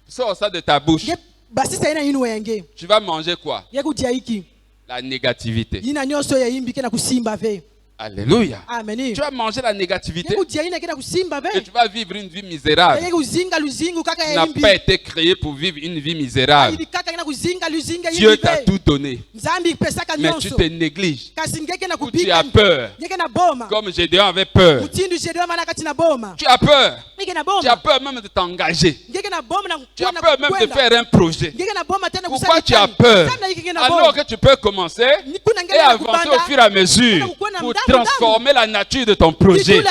[SPEAKER 5] sors ça de ta bouche,
[SPEAKER 3] Ye basisa ina ino yange.
[SPEAKER 5] tu vas manger quoi?
[SPEAKER 3] Ye kudia hiki.
[SPEAKER 5] La négativité.
[SPEAKER 3] Ina nyonso ya imbi ke na kusimba ve.
[SPEAKER 5] Alléluia.
[SPEAKER 3] Amen.
[SPEAKER 5] Tu vas manger la
[SPEAKER 3] Ye
[SPEAKER 5] négativité
[SPEAKER 3] kudia ina ke na kusimba
[SPEAKER 5] et
[SPEAKER 3] ve.
[SPEAKER 5] tu vas vivre une vie misérable.
[SPEAKER 3] Ye kuzinga luzingu kaka
[SPEAKER 5] Tu
[SPEAKER 3] ya
[SPEAKER 5] n'as
[SPEAKER 3] imbi.
[SPEAKER 5] pas été créé pour vivre une vie misérable.
[SPEAKER 3] Ili kaka na kuzinga luzinga
[SPEAKER 5] Dieu
[SPEAKER 3] imbi
[SPEAKER 5] t'a
[SPEAKER 3] ve.
[SPEAKER 5] tout donné,
[SPEAKER 3] Nzambi pesaka
[SPEAKER 5] mais tu
[SPEAKER 3] nyonso.
[SPEAKER 5] te négliges.
[SPEAKER 3] Kasi ngeke na
[SPEAKER 5] Ou tu
[SPEAKER 3] kubika.
[SPEAKER 5] as peur,
[SPEAKER 3] Ngeke na boma.
[SPEAKER 5] comme Gédéon avait peur.
[SPEAKER 3] Mutindu jedwa mana kati na boma.
[SPEAKER 5] Tu as peur.
[SPEAKER 3] Ngeke na
[SPEAKER 5] Tu as
[SPEAKER 3] boma.
[SPEAKER 5] peur même de t'engager.
[SPEAKER 3] Ngeke na boma na
[SPEAKER 5] Tu as
[SPEAKER 3] kuona
[SPEAKER 5] peur même de
[SPEAKER 3] kukwenda.
[SPEAKER 5] faire un projet.
[SPEAKER 3] Ngeke na boma tena
[SPEAKER 5] Pourquoi
[SPEAKER 3] kusali
[SPEAKER 5] tu as
[SPEAKER 3] tani.
[SPEAKER 5] peur?
[SPEAKER 3] Sana hiki kina
[SPEAKER 5] Alors
[SPEAKER 3] boma.
[SPEAKER 5] que tu peux commencer
[SPEAKER 3] Nikuna ngeke
[SPEAKER 5] et
[SPEAKER 3] na
[SPEAKER 5] avancer
[SPEAKER 3] kubanda.
[SPEAKER 5] au fur et à mesure pour transformer la nature de ton projet.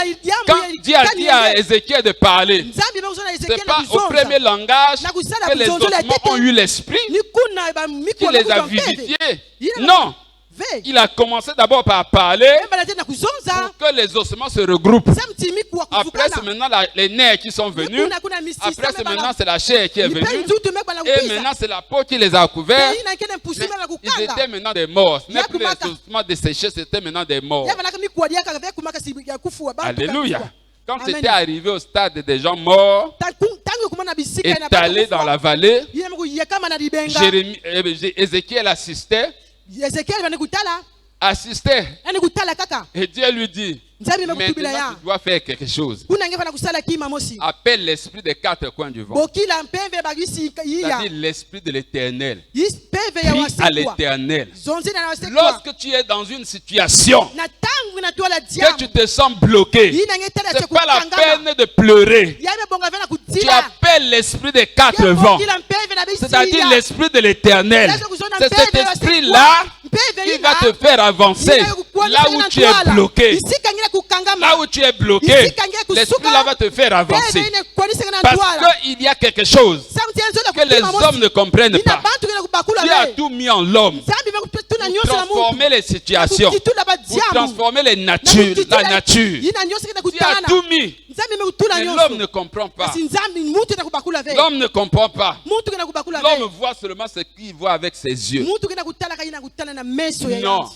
[SPEAKER 5] Quand Dieu a dit à Ézéchiel de parler,
[SPEAKER 3] Nzambi bakuzona
[SPEAKER 5] ce
[SPEAKER 3] Ezekiel
[SPEAKER 5] n'est pas
[SPEAKER 3] na
[SPEAKER 5] au
[SPEAKER 3] kuzonza.
[SPEAKER 5] premier langage que les ossements ont eu l'esprit
[SPEAKER 3] Nikuna ba
[SPEAKER 5] qui
[SPEAKER 3] mikwa
[SPEAKER 5] les a
[SPEAKER 3] bakuzonza.
[SPEAKER 5] vivifiés. Non,
[SPEAKER 3] Ve.
[SPEAKER 5] il a commencé d'abord par parler
[SPEAKER 3] Emba na tena kuzonza.
[SPEAKER 5] pour que les ossements se regroupent.
[SPEAKER 3] Samti mikwa
[SPEAKER 5] Après, c'est
[SPEAKER 3] kufukana.
[SPEAKER 5] maintenant les nerfs qui sont venus.
[SPEAKER 3] Nikuna kuna misisa
[SPEAKER 5] Après, c'est
[SPEAKER 3] mebala.
[SPEAKER 5] maintenant c'est la chair qui est
[SPEAKER 3] Nipe
[SPEAKER 5] venue.
[SPEAKER 3] nzutu mekwa na
[SPEAKER 5] Et
[SPEAKER 3] kupisa.
[SPEAKER 5] maintenant, c'est la peau qui les a couverts.
[SPEAKER 3] Pe ina kene mpusi
[SPEAKER 5] Mais
[SPEAKER 3] mela
[SPEAKER 5] ils
[SPEAKER 3] kukanga.
[SPEAKER 5] étaient maintenant des morts. Ce n'est plus les
[SPEAKER 3] Yakumaka.
[SPEAKER 5] ossements desséchés, c'était maintenant des morts.
[SPEAKER 3] Yaba naka mikwa diaka ve kumaka si ya kufua bantu.
[SPEAKER 5] Alléluia. Quand
[SPEAKER 3] Amen.
[SPEAKER 5] c'était arrivé au stade des gens morts,
[SPEAKER 3] Tangu kumana bisika ina
[SPEAKER 5] étalés dans la vallée,
[SPEAKER 3] Yina mku yekama na dibenga.
[SPEAKER 5] Ézéchiel assistait,
[SPEAKER 3] Ezekiel bani kutala.
[SPEAKER 5] assistait.
[SPEAKER 3] Kutala kaka.
[SPEAKER 5] Et Dieu lui dit,
[SPEAKER 3] Nzambi
[SPEAKER 5] maintenant
[SPEAKER 3] makutubila ya.
[SPEAKER 5] tu dois faire quelque chose.
[SPEAKER 3] Kuna ngefana kusala kima mosi.
[SPEAKER 5] Appelle l'esprit des quatre coins du vent.
[SPEAKER 3] Bokila mpembe bagisi yiya.
[SPEAKER 5] C'est-à-dire l'esprit de l'éternel.
[SPEAKER 3] Pembe ya
[SPEAKER 5] Prie à
[SPEAKER 3] wasikwa.
[SPEAKER 5] l'éternel.
[SPEAKER 3] Zonzi na wasikwa.
[SPEAKER 5] Lorsque tu es dans une situation
[SPEAKER 3] Na tangu
[SPEAKER 5] que tu te sens bloqué, c'est pas la peine de pleurer. Tu appelles l'esprit des 4 vents, c'est-à-dire l'esprit de l'Éternel. C'est cet esprit-là qui va te faire avancer là où tu es bloqué. Là où tu es bloqué, l'esprit-là va te faire avancer. Parce qu'il y a quelque chose que les hommes ne comprennent pas. Dieu a tout mis en l'homme pour transformer les situations, pour transformer la nature. Dieu a tout mis. Mais l'homme ne comprend pas. L'homme ne comprend pas. L'homme voit seulement ce qu'il voit avec ses yeux. Non.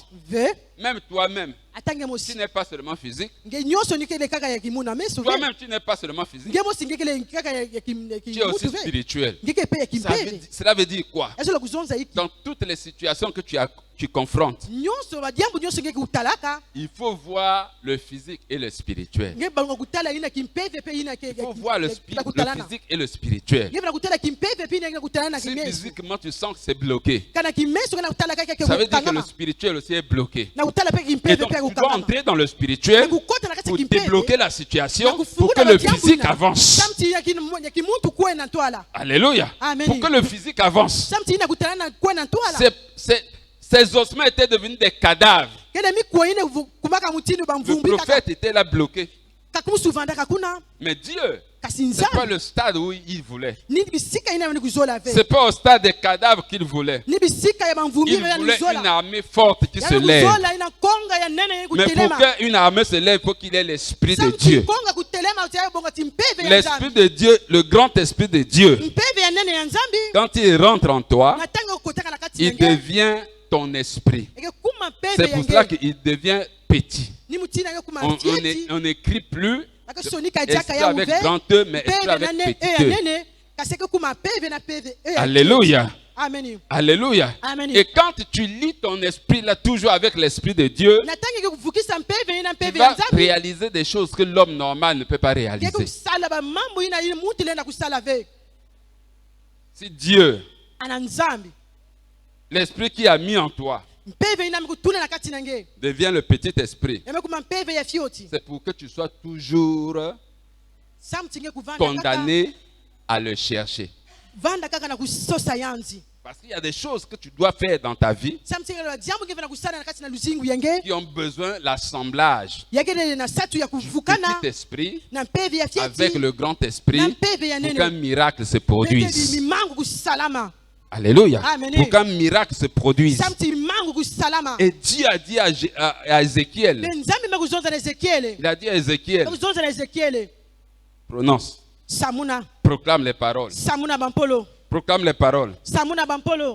[SPEAKER 5] Même toi-même, tu n'es pas seulement physique. Toi-même, tu n'es pas seulement physique. Tu es aussi spirituel. Cela veut dire quoi? Dans toutes les situations que tu confrontes, il faut voir le physique et le spirituel. Il faut voir le physique et le spirituel. Si physiquement tu sens que c'est bloqué, ça veut dire que le spirituel aussi est bloqué. Et donc tu dois entrer dans le spirituel pour débloquer la situation, pour que le physique avance. Alléluia. Pour que le physique avance. Ces ossements étaient devenus des cadavres. Le prophète était là bloqué. Mais Dieu, c'est pas le stade où il voulait. C'est pas au stade des cadavres qu'il voulait. Il voulait une armée forte qui se lève. Mais pour qu'une armée se lève, il faut qu'il ait l'esprit de Dieu. L'esprit de Dieu, le grand esprit de Dieu, quand il rentre en toi, il devient ton esprit. C'est pour cela qu'il devient petit. On n'écrit plus esprit avec grand E, mais esprit avec petit E. Alléluia. Alléluia. Et quand tu lis ton esprit là toujours avec l'esprit de Dieu, tu vas réaliser des choses que l'homme normal ne peut pas réaliser. Si Dieu, l'esprit qui a mis en toi, devient le petit esprit, c'est pour que tu sois toujours condamné à le chercher. Parce qu'il y a des choses que tu dois faire dans ta vie qui ont besoin de l'assemblage du petit esprit avec le grand esprit pour qu'un miracle se produise. Alléluia. Pour qu'un miracle se produise. Et Dieu a dit à Ézéchiel, il a dit à Ézéchiel, prononce, proclame les paroles. Proclame les paroles.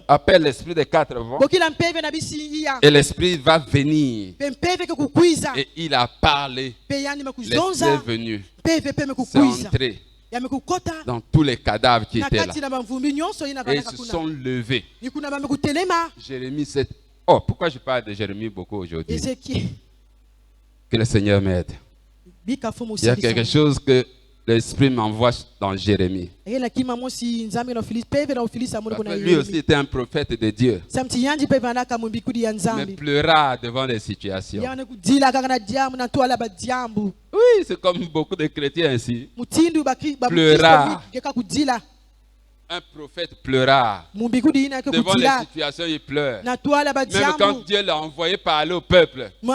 [SPEAKER 5] Appelle l'esprit des 4 vents. Et l'esprit va venir. Et il a parlé. L'esprit est venu. C'est entré dans tous les cadavres qui étaient là. Et ils se sont levés. Jérémie 7. Oh, pourquoi je parle de Jérémie beaucoup aujourd'hui? Que le Seigneur m'aide. Il y a quelque chose que l'Esprit m'envoie dans Jérémie. Lui aussi était un prophète de Dieu. Mais pleura devant les situations. Oui, c'est comme beaucoup de chrétiens ici. Pleura. Un prophète pleura. Devant les situations, il pleure. Même quand Dieu l'a envoyé parler au peuple, il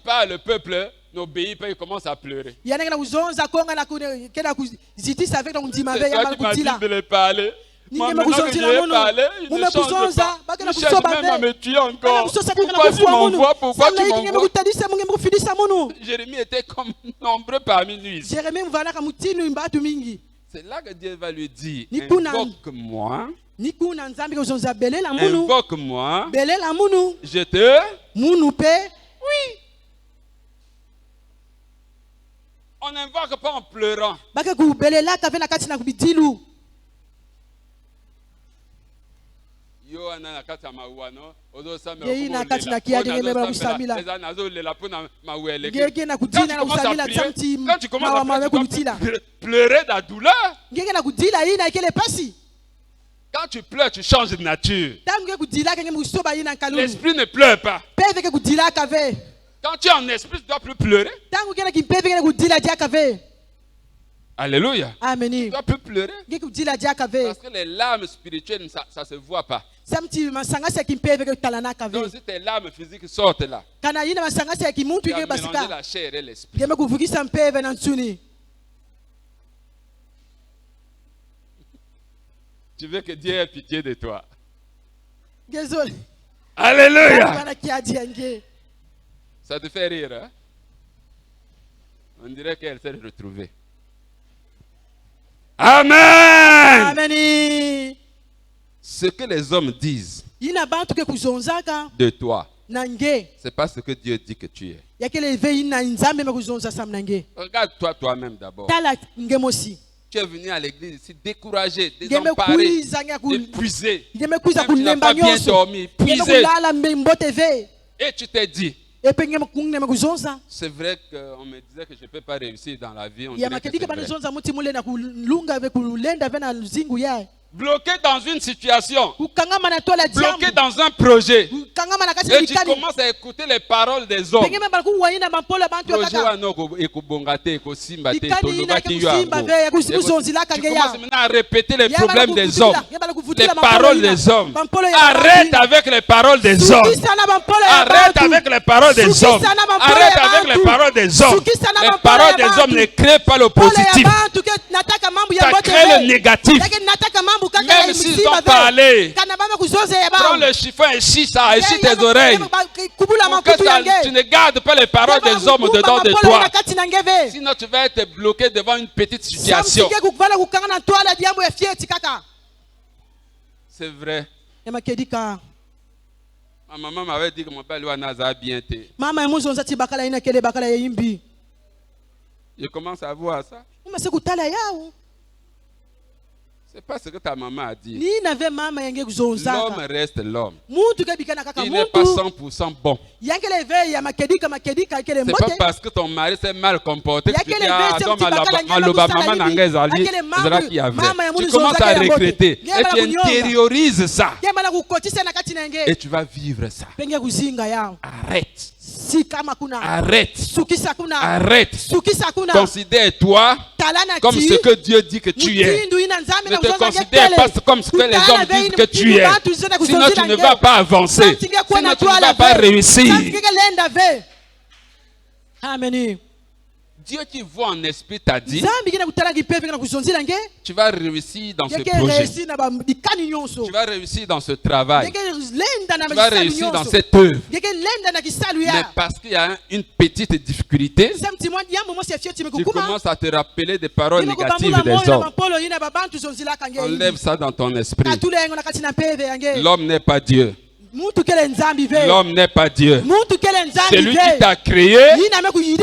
[SPEAKER 5] parle, le peuple n'obéit pas, il commence à pleurer. C'est toi qui m'as dit de les parler. Moi, maintenant que je vais parler, il ne change pas. Il cherche même à me tuer encore. Pourquoi tu m'envoies? Pourquoi tu m'envoies? Jérémie était comme nombreux parmi nous ici. C'est là que Dieu va lui dire, invoque-moi. Invoque-moi. Je te... Oui. On n'invoque pas en pleurant. Quand tu commences à pleurer de la douleur, quand tu pleures, tu changes de nature. L'esprit ne pleure pas. Quand tu es en esprit, tu ne dois plus pleurer. Alléluia. Tu ne dois plus pleurer. Parce que les larmes spirituelles, ça ne se voit pas. Donc si tes larmes physiques sortent là, tu as mélangé la chair et l'esprit. Tu veux que Dieu ait pitié de toi. Alléluia. Ça te fait rire, hein? On dirait qu'elle s'est retrouvée. Amen. Ce que les hommes disent de toi, c'est pas ce que Dieu dit que tu es. Regarde-toi toi-même d'abord. Tu es venu à l'église ici découragé, désemparé, épuisé. Tu n'as pas bien dormi, épuisé. Et tu t'es dit, c'est vrai qu'on me disait que je ne peux pas réussir dans la vie. On dirait que c'est vrai. Bloqué dans une situation, bloqué dans un projet, et tu commences à écouter les paroles des hommes. Tu commences maintenant à répéter les problèmes des hommes, les paroles des hommes. Arrête avec les paroles des hommes. Arrête avec les paroles des hommes. Arrête avec les paroles des hommes. Les paroles des hommes ne créent pas le positif. Ça crée le négatif. Même s'ils ont parlé, prends le chiffon et chie ça, et chie tes oreilles. Pour que tu ne gardes pas les paroles des hommes dedans de toi. Sinon tu vas être bloqué devant une petite situation. C'est vrai. Ma maman m'avait dit que mon père lui a bien été. Je commence à voir ça. C'est pas ce que ta maman a dit. L'homme reste l'homme. Il n'est pas 100% bon. C'est pas parce que ton mari s'est mal comporté que tu dis tu commences à regretter et tu intériorises ça. Et tu vas vivre ça. Arrête. Arrête. Arrête. Considère-toi comme ce que Dieu dit que tu es. Ne te considère pas comme ce que les hommes disent que tu es. Sinon tu ne vas pas avancer. Sinon tu ne vas pas réussir. Amen. Dieu qui voit en esprit t'a dit, tu vas réussir dans ce projet. Tu vas réussir dans ce travail. Tu vas réussir dans cette œuvre. Mais parce qu'il y a une petite difficulté, tu commences à te rappeler des paroles négatives des hommes. Enlève ça dans ton esprit. L'homme n'est pas Dieu. L'homme n'est pas Dieu. Celui qui t'a créé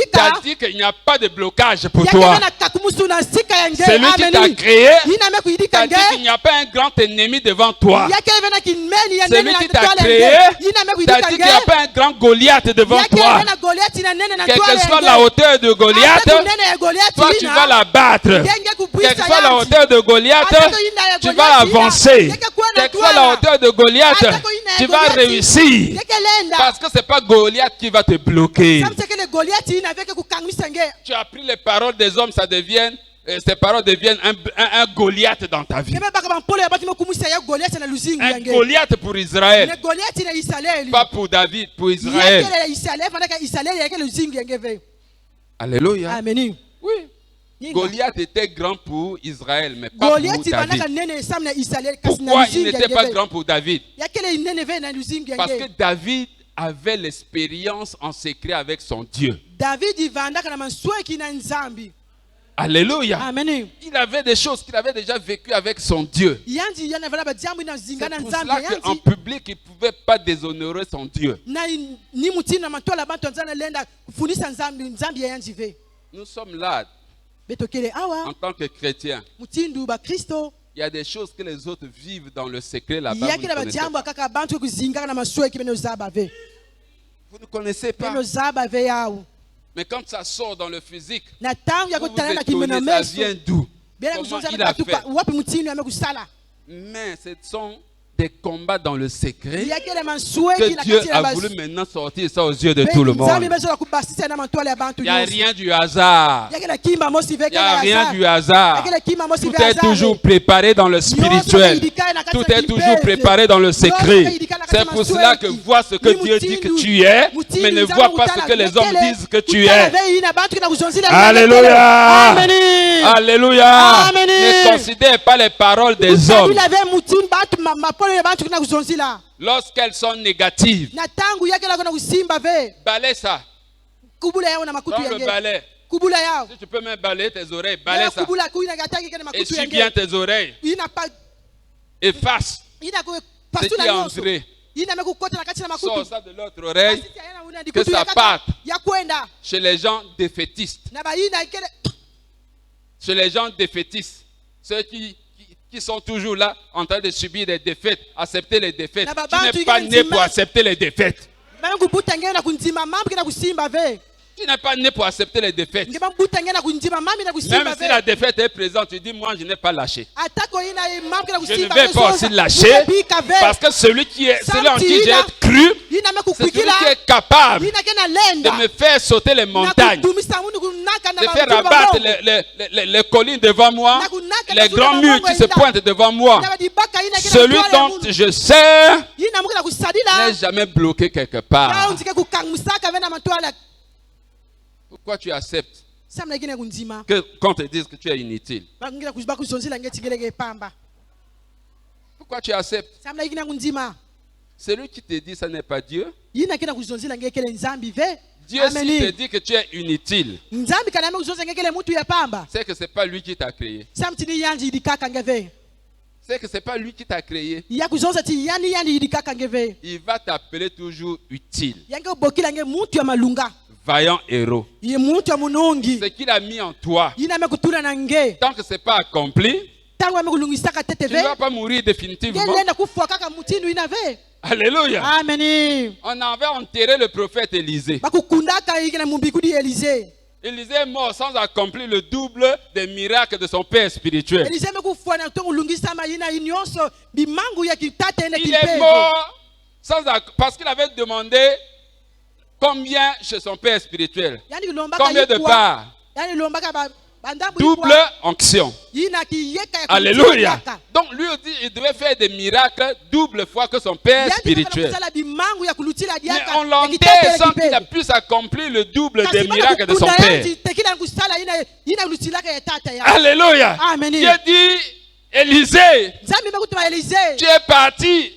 [SPEAKER 5] t'a dit qu'il n'y a pas de blocage pour toi. Celui qui t'a créé t'a dit qu'il n'y a pas un grand ennemi devant toi. Celui qui t'a créé t'a dit qu'il n'y a pas un grand Goliath devant toi. Quelle que soit la hauteur de Goliath, toi tu vas la battre. Quelle que soit la hauteur de Goliath, tu vas avancer. Quelle que soit la hauteur de Goliath, tu vas réussir. Parce que ce n'est pas Goliath qui va te bloquer. Tu as pris les paroles des hommes, ces paroles deviennent un Goliath dans ta vie. Un Goliath pour Israël. Pas pour David, pour Israël. Alléluia. Amen. Oui. Goliath était grand pour Israël, mais pas pour David. Pourquoi il n'était pas grand pour David? Parce que David avait l'expérience en secret avec son Dieu. Alléluia. Amen. Il avait des choses qu'il avait déjà vécues avec son Dieu. C'est pour cela qu'en public, il ne pouvait pas déshonorer son Dieu. Nous sommes là. En tant que chrétiens, il y a des choses que les autres vivent dans le secret là-bas. Vous ne connaissez pas. Mais quand ça sort dans le physique, vous vous étonnez, ça vient d'où? Comment il a fait? Mais ce sont des combats dans le secret
[SPEAKER 3] Il y a quel mansoue
[SPEAKER 5] que
[SPEAKER 3] qui n'a
[SPEAKER 5] Dieu
[SPEAKER 3] qu'à
[SPEAKER 5] a voulu maintenant sortir ça aux yeux de tout le monde. Il n'y a rien du hasard. Il n'y a rien du hasard. Tout est toujours préparé dans le spirituel. Tout est toujours préparé dans le secret. C'est pour cela que vois ce que Dieu dit que tu es, mais ne vois pas ce que les hommes disent que tu es. Alléluia. Alléluia. Ne considère pas les paroles des hommes lorsqu'elles sont négatives. Balaye ça. Prends le balai. Si tu peux même balayer tes oreilles, balaye ça. Essuie bien tes oreilles. Efface ce qui est entré. Sors ça de l'autre oreille. Que ça parte chez les gens défaitistes. Chez les gens défaitistes. Ceux qui sont toujours là en train de subir des défaites, accepter les défaites. Tu n'es pas né pour accepter les défaites. Tu n'es pas né pour accepter les défaites. Même si la défaite est présente, tu dis moi je n'ai pas lâché. Je ne vais pas aussi lâcher parce que celui en qui j'ai cru, c'est celui qui est capable de me faire sauter les montagnes, de faire abattre les collines devant moi, les grands murs qui se pointent devant moi. Celui dont je sais n'est jamais bloqué quelque part. Pourquoi tu acceptes qu'on te dise que tu es inutile? Pourquoi tu acceptes? Celui qui te dit ça n'est pas Dieu. Dieu s'il te dit que tu es inutile, c'est que ce n'est pas lui qui t'a créé. C'est que ce n'est pas lui qui t'a créé. Il va t'appeler toujours utile. Vaillant héros. Ce qu'il a mis en toi, tant que ce n'est pas accompli, tu ne vas pas mourir définitivement. Alléluia. On avait enterré le prophète Élisée. Élisée est mort sans accomplir le double des miracles de son père spirituel. Il est mort parce qu'il avait demandé combien chez son père spirituel. Combien de parts? Double onction. Alléluia. Donc lui aussi, il devait faire des miracles double fois que son père spirituel. Mais on l'enterre sans qu'il ait pu accomplir le double des miracles de son père. Alléluia. Dieu dit, Élisée, tu es parti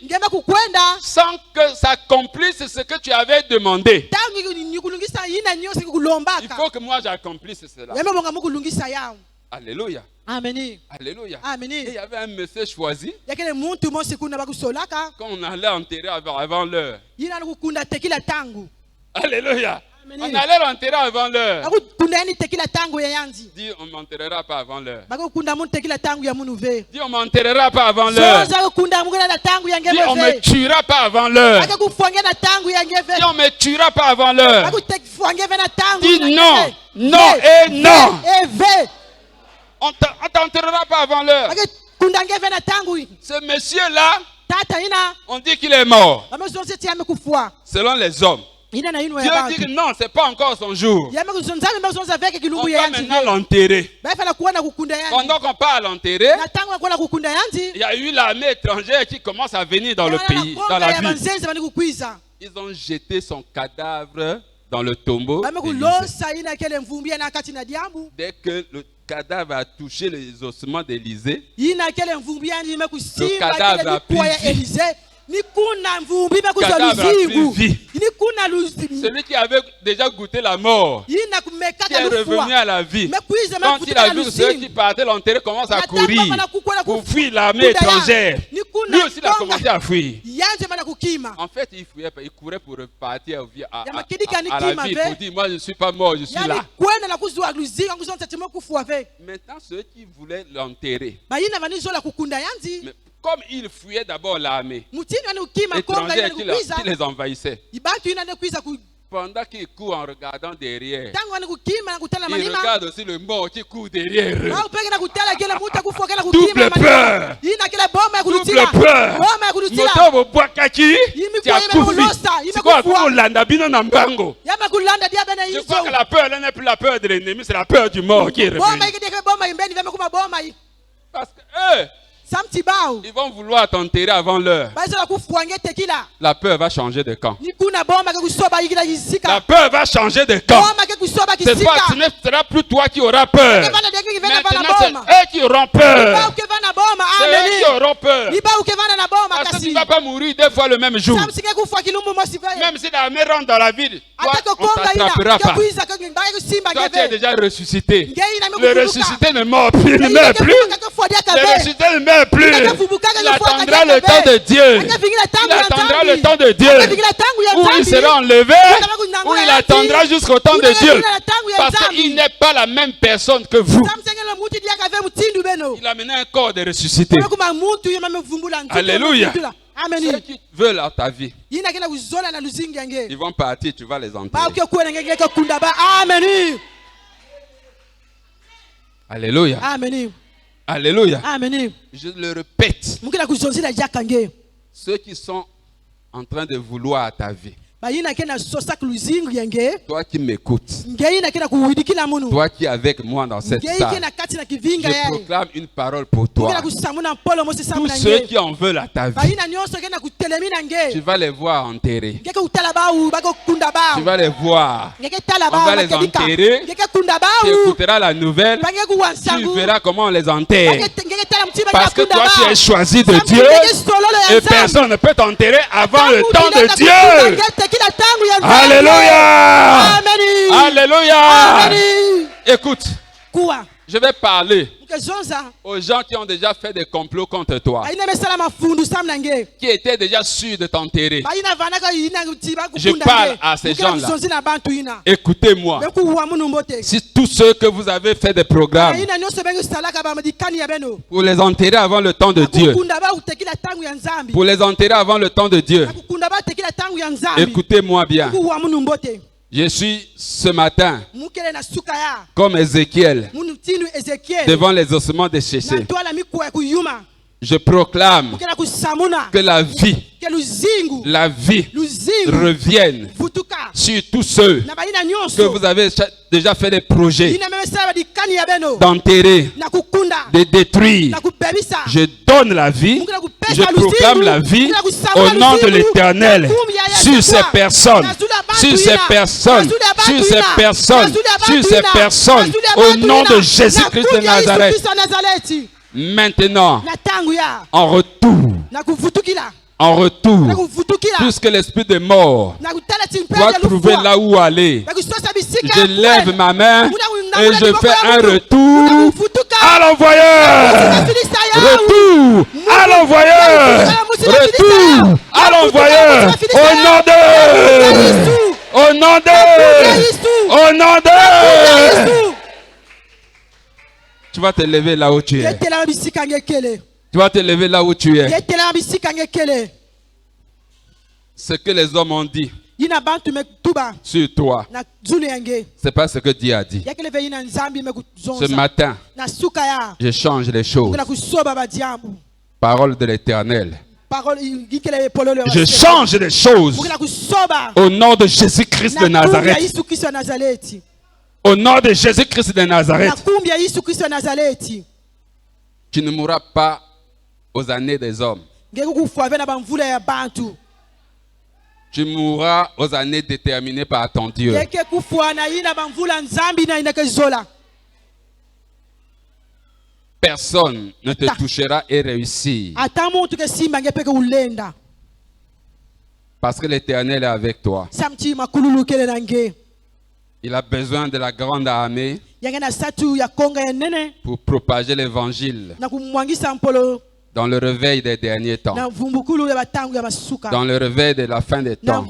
[SPEAKER 5] sans que s'accomplisse ce que tu avais demandé. Il faut que moi j'accomplisse cela. Alléluia. Alléluia. Et il y avait un monsieur choisi qu'on allait enterrer avant l'heure. Alléluia. On allait l'enterrer avant l'heure. Dis, on ne m'enterrera pas avant l'heure. Dis, on ne m'enterrera pas avant l'heure. Dis, on ne me tuera pas avant l'heure. Dis, on ne me tuera pas avant l'heure. Dis non, non et non. On ne t'enterrera pas avant l'heure. Ce monsieur-là, on dit qu'il est mort. Selon les hommes. Dieu dit que non, ce n'est pas encore son jour. On va maintenant l'enterrer. Pendant qu'on part à l'enterrer, il y a eu l'armée étrangère qui commence à venir dans le pays, dans la ville. Ils ont jeté son cadavre dans le tombeau. Dès que le cadavre a touché les ossements d'Élisée, le cadavre a pris vie. Celui qui avait déjà goûté la mort, qui est revenu à la vie, quand il a vu ceux qui partaient l'enterrer commencent à courir pour fuir l'armée étrangère, lui aussi il a commencé à fuir. En fait il fouillait pas, il courait pour repartir à la vie pour dire moi je ne suis pas mort, je suis là. Maintenant ceux qui voulaient l'enterrer, comme il fuyait d'abord l'armée étrangère qui les envahissait, pendant qu'il court en regardant derrière,
[SPEAKER 3] tangu wani kukima na kutala
[SPEAKER 5] il
[SPEAKER 3] manima
[SPEAKER 5] regarde aussi le mort qui court derrière eux.
[SPEAKER 3] au peke na kutala kile muta kufa kana
[SPEAKER 5] Double
[SPEAKER 3] kukima
[SPEAKER 5] peur.
[SPEAKER 3] ina kile boma ya
[SPEAKER 5] Double
[SPEAKER 3] kulutila
[SPEAKER 5] peur.
[SPEAKER 3] boma ya kulutila
[SPEAKER 5] Moto bwakaki.
[SPEAKER 3] Imikuwa imekulosa,
[SPEAKER 5] C'est quoi
[SPEAKER 3] imekuwa.
[SPEAKER 5] pour l'andabino nambango?
[SPEAKER 3] yama kulanda dia bene
[SPEAKER 5] Je
[SPEAKER 3] hizo
[SPEAKER 5] crois que la peur, elle n'est plus la peur de l'ennemi, c'est la peur du mort qui est
[SPEAKER 3] boma
[SPEAKER 5] revenue.
[SPEAKER 3] ikideke boma imbeni vema kuma boma hii
[SPEAKER 5] Parce que eux,
[SPEAKER 3] samti bao
[SPEAKER 5] ils vont vouloir t'enterrer avant l'heure.
[SPEAKER 3] baisa la kufuange tekila
[SPEAKER 5] La peur va changer de camp.
[SPEAKER 3] ni kuna boma ke kusoba ikila
[SPEAKER 5] La
[SPEAKER 3] yisika
[SPEAKER 5] peur va changer de camp.
[SPEAKER 3] boma ke kusoba
[SPEAKER 5] C'est pas, ce
[SPEAKER 3] kisika
[SPEAKER 5] ne sera plus toi qui auras peur.
[SPEAKER 3] kevana deki vena bana
[SPEAKER 5] Maintenant, c'est
[SPEAKER 3] boma
[SPEAKER 5] eux qui auront peur.
[SPEAKER 3] bao kevana boma
[SPEAKER 5] C'est eux qui
[SPEAKER 3] ameni
[SPEAKER 5] auront peur.
[SPEAKER 3] ni bao kevana na boma
[SPEAKER 5] Parce que tu
[SPEAKER 3] kasi
[SPEAKER 5] ne vas pas mourir deux fois le même jour.
[SPEAKER 3] samsike kufa kilumbu mosi veye
[SPEAKER 5] Même si la mer rentre dans la ville, toi,
[SPEAKER 3] atake
[SPEAKER 5] on
[SPEAKER 3] konga ina
[SPEAKER 5] t'attrapera pas.
[SPEAKER 3] kekuiza ke ngbaye kusimba
[SPEAKER 5] Toi, tu es
[SPEAKER 3] ngeve
[SPEAKER 5] déjà ressuscité.
[SPEAKER 3] ngei na
[SPEAKER 5] Le ressuscité ne meurt plus. Ne meurt plus. Le ressuscité ne meurt plus. Il attendra le temps de Dieu. Il attendra le temps de Dieu. Où il sera enlevé, où il attendra jusqu'au temps de Dieu. Parce qu'il n'est pas la même personne que vous. Il a mené un corps de ressuscité. Alléluia. Ceux qui veulent à ta vie, ils vont partir, tu vas les enterrer. Alléluia. Alléluia. Je le répète. Ceux qui sont en train de vouloir à ta vie, toi qui m'écoutes, toi qui es avec moi dans cette salle, je proclame une parole pour toi. Tous ceux qui en veulent à ta vie, tu vas les voir enterrés. Tu vas les voir. On va les enterrer. Tu écouteras la nouvelle. Tu verras comment on les enterre. Parce que toi, tu es choisi de Dieu. Et personne ne peut t'enterrer avant le temps de Dieu. Alléluia. Alléluia. Écoute, je vais parler aux gens qui ont déjà fait des complots contre toi, qui étaient déjà sûrs de t'enterrer. Je parle à ces gens-là. Écoutez-moi. Si tous ceux que vous avez fait des programmes pour les enterrer avant le temps de Dieu, pour les enterrer avant le temps de Dieu, écoutez-moi bien. Je suis ce matin comme Ézéchiel devant les ossements desséchés. Je proclame que la vie revienne sur tous ceux que vous avez déjà fait des projets d'enterrer, de détruire. Je donne la vie, je proclame la vie au nom de l'Éternel sur ces personnes, sur ces personnes, sur ces personnes, sur ces personnes, au nom de Jésus-Christ de Nazareth. Maintenant, en retour, puisque l'esprit de mort doit trouver là où aller, je lève ma main et je fais un retour à l'envoyeur. Retour à l'envoyeur. Retour à l'envoyeur. Au nom de Tu vas te lever là où tu es. Tu vas te lever là où tu es. Ce que les hommes ont dit sur toi, c'est pas ce que Dieu a dit. Ce matin, je change les choses. Parole de l'Éternel. Je change les choses au nom de Jésus-Christ de Nazareth. Au nom de Jésus-Christ de Nazareth. Tu ne mourras pas aux années des hommes. Tu mourras aux années déterminées par ton Dieu. Personne ne te touchera et réussir. Parce que l'Éternel est avec toi. Il a besoin de la grande armée pour propager l'évangile dans le réveil des derniers temps, dans le réveil de la fin des temps,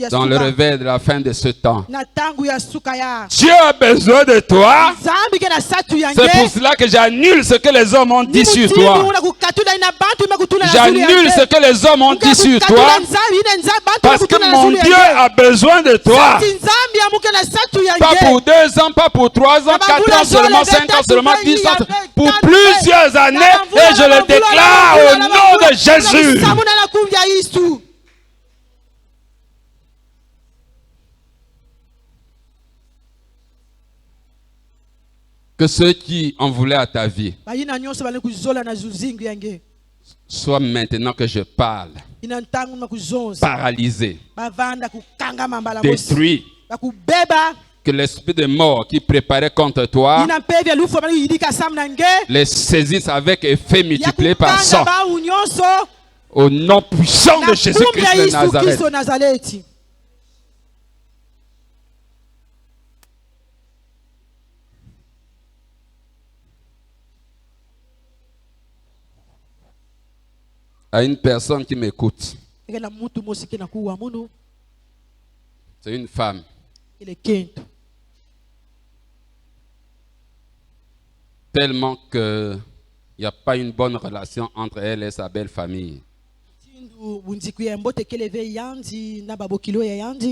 [SPEAKER 5] dans le réveil de la fin de ce temps.
[SPEAKER 3] na tangu ya suka ya
[SPEAKER 5] Dieu a besoin de toi.
[SPEAKER 3] nzambi ke na satu yange
[SPEAKER 5] C'est pour cela que j'annule ce que les hommes ont dit sur toi. J'annule ce que les hommes ont dit sur toi. Parce que mon Dieu a besoin de toi. Pas pour 2 ans, pas pour 3 ans, 4 ans seulement, 5 ans seulement, 10 ans. Pour plusieurs années. Et je le déclare au nom de Jésus. Que ceux qui en voulaient à ta vie soient maintenant que je parle paralysés, détruits. Que l'esprit de mort qui préparait contre toi les saisisse avec effet multiplié par 100. Au nom puissant de Jésus-Christ de Nazareth. À une personne qui m'écoute, c'est une femme. Tellement qu'il n'y a pas une bonne relation entre elle et sa belle famille.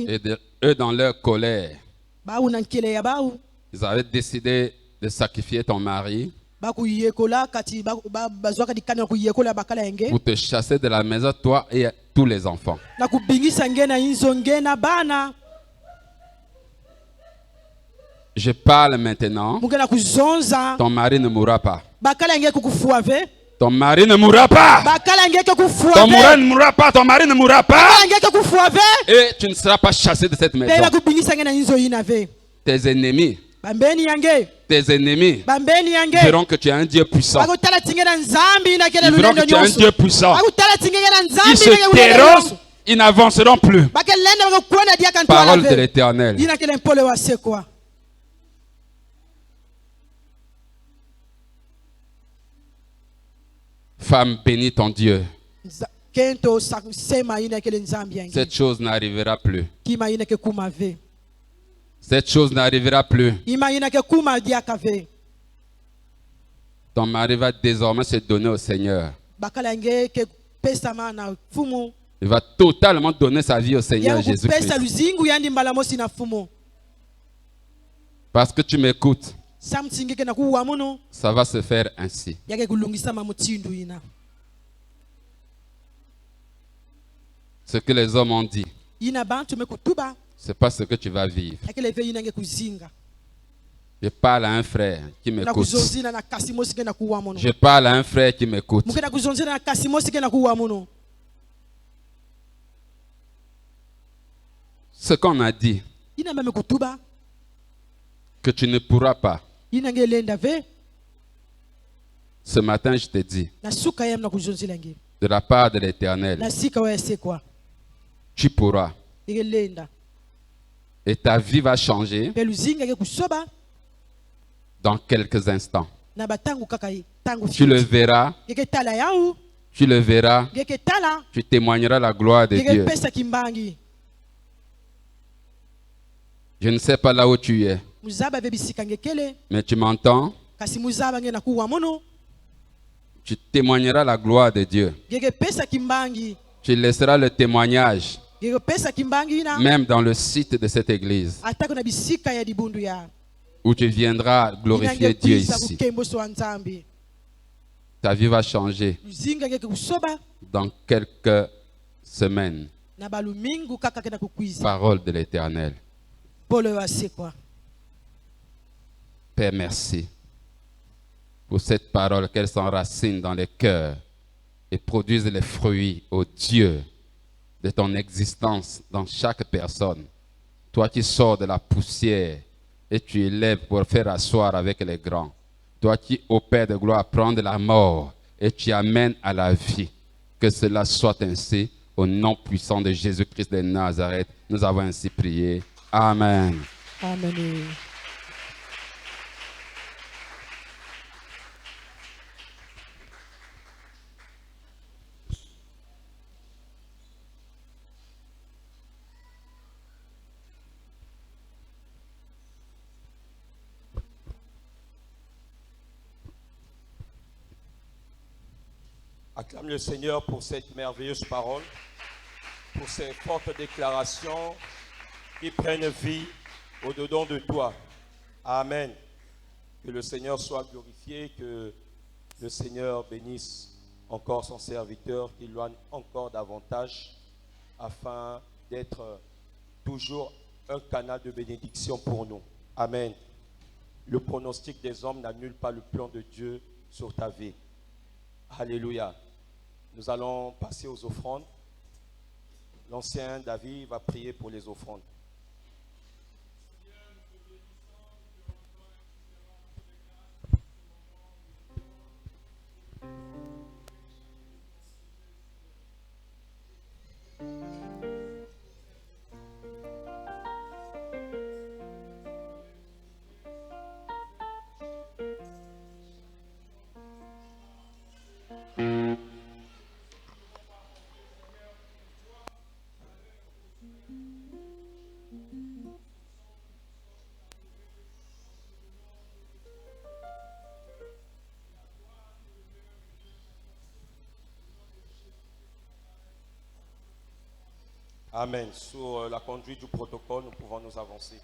[SPEAKER 5] Et eux, dans leur colère, ils avaient décidé de sacrifier ton mari pour te chasser de la maison, toi et tous les enfants. Je parle maintenant. Ton mari ne mourra pas. Ton mari ne mourra pas. Ton mari ne mourra pas. Ton mari ne mourra pas. Et tu ne seras pas chassé de cette maison. Tes ennemis verront que tu es un Dieu puissant. Ils verront que tu es un Dieu puissant. Ils se tairont, ils n'avanceront plus. Parole de l'Éternel. Femme, bénis ton Dieu. Cette chose n'arrivera plus. Cette chose n'arrivera plus. Ton mari va désormais se donner au Seigneur. Il va totalement donner sa vie au Seigneur Jésus-Christ. Parce que tu m'écoutes. Ça va se faire ainsi. Ce que les hommes ont dit, c'est pas ce que tu vas vivre. Je parle à un frère qui m'écoute. Je parle à un frère qui m'écoute. Ce qu'on a dit, que tu ne pourras pas. Ce matin, je te dis, de la part de l'Éternel, tu pourras. Et ta vie va changer dans quelques instants. Tu le verras. Tu le verras. Tu témoigneras la gloire de Dieu. Je ne sais pas là où tu es. Mais tu m'entends? Tu témoigneras la gloire de Dieu. Tu laisseras le témoignage même dans le site de cette église où tu viendras glorifier Dieu ici. Ta vie va changer dans quelques semaines. Parole de l'Éternel. Père, merci pour cette parole, qu'elle s'enracine dans les cœurs et produise les fruits, ô Dieu, de ton existence dans chaque personne. Toi qui sors de la poussière et tu élèves pour faire asseoir avec les grands. Toi qui opères de gloire, prends de la mort et tu amènes à la vie. Que cela soit ainsi, au nom puissant de Jésus-Christ de Nazareth. Nous avons ainsi prié. Amen.
[SPEAKER 3] Amen.
[SPEAKER 1] Acclame le Seigneur pour cette merveilleuse parole, pour ces fortes déclarations qui prennent vie au-dedans de toi. Amen. Que le Seigneur soit glorifié, que le Seigneur bénisse encore son serviteur, qu'il loigne encore davantage afin d'être toujours un canal de bénédiction pour nous. Amen. Le pronostic des hommes n'annule pas le plan de Dieu sur ta vie. Alléluia. Nous allons passer aux offrandes. L'ancien David va prier pour les offrandes. Amen. Sur la conduite du protocole, nous pouvons nous avancer.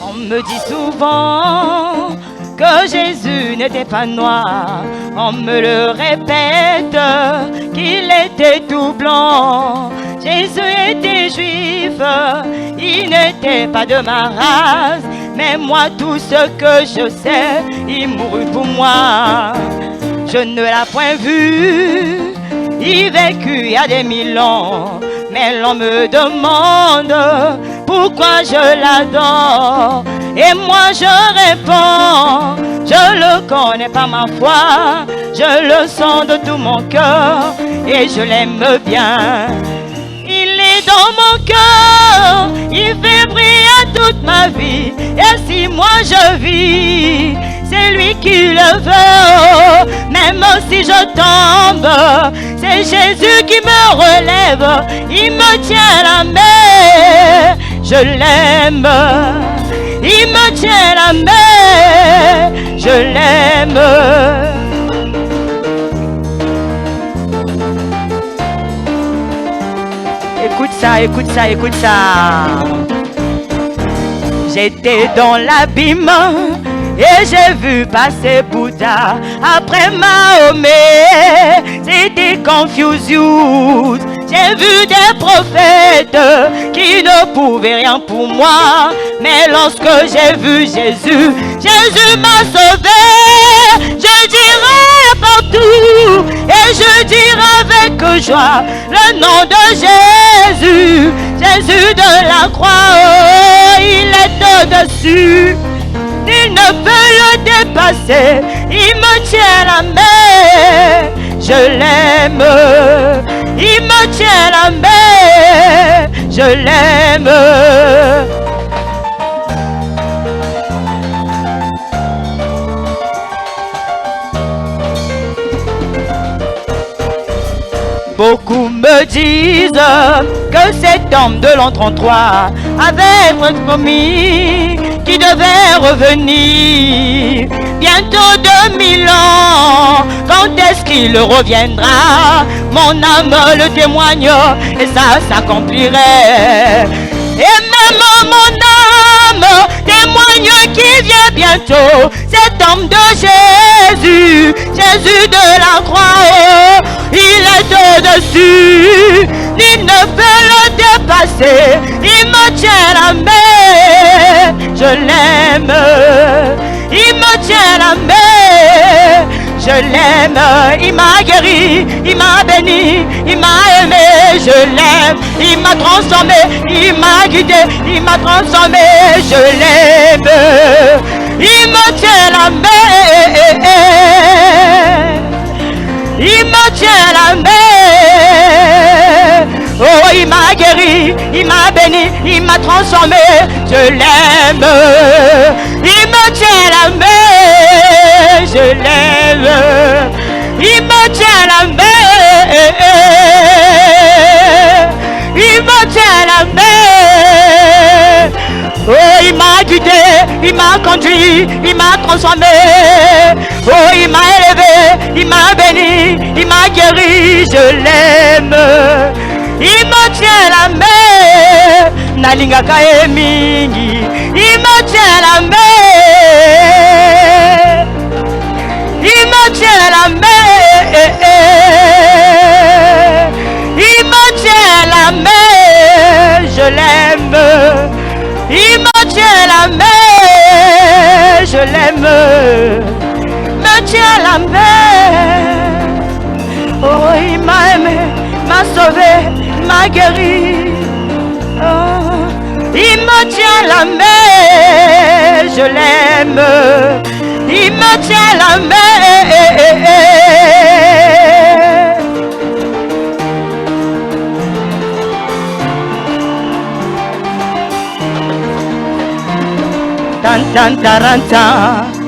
[SPEAKER 3] On me dit souvent que Jésus n'était pas noir. On me le répète qu'il était tout blanc. Jésus était juif, il n'était pas de ma race. Mais moi, tout ce que je sais, il mourut pour moi. Je ne l'ai point vu, il vécut il y a des 1000 ans. Mais l'on me demande pourquoi je l'adore. Et moi je réponds, je le connais par ma foi. Je le sens de tout mon cœur et je l'aime bien. Il est dans mon cœur, il fait briller toute ma vie. Et si moi je vis, c'est lui qui le veut. Même si je tombe, c'est Jésus qui me relève. Il me tient la main, je l'aime. Il me tient la main, je l'aime. Écoute ça, écoute ça, écoute ça. J'étais dans l'abîme et j'ai vu passer Bouddha. Après Mahomet, c'était Confucius. J'ai vu des prophètes qui ne pouvaient rien pour moi. Mais lorsque j'ai vu Jésus, Jésus m'a sauvé. Je dirai partout et je dirai avec joie le nom de Jésus. Jésus de la croix, oh, il est au-dessus. Il ne peut le dépasser, il me tient la main, je l'aime. Il me tient la main, je l'aime. Beaucoup me disent que cet homme de l'an 33 avait promis qu'il devait revenir bientôt 2000 ans. Quand est-ce qu'il reviendra? Mon âme le témoigne et ça s'accomplirait. Et même mon âme témoigne qu'il vient bientôt. Cet homme de Jésus, Jésus de la croix, il est au-dessus. Il ne peut le dépasser. Il me tient la main, je l'aime. Il me tient la main, je l'aime. Il m'a guéri, il m'a béni, il m'a aimé, je l'aime. Il m'a transformé, il m'a guidé, il m'a transformé, je l'aime. Il me tient la main, il me tient la main. Oh, il m'a guéri, il m'a béni, il m'a transformé, je l'aime. Il me tient la main, je l'aime. Il me tient la main, Il me tient la main. Oh, il m'a guidé, il m'a conduit, il m'a transformé. Oh, il m'a élevé, il m'a béni, il m'a guéri, je l'aime. Il me tient la main, nalingaka emingi. Il me tient la main, il me tient la main, il me tient la main, je l'aime. Il me tient la main, je l'aime. Me tient la main. Oh, il m'a aimé, m'a sauvé, m'a guéri. Oh, il me tient la main, je l'aime. Il me tient la main. Tan tan taran tan.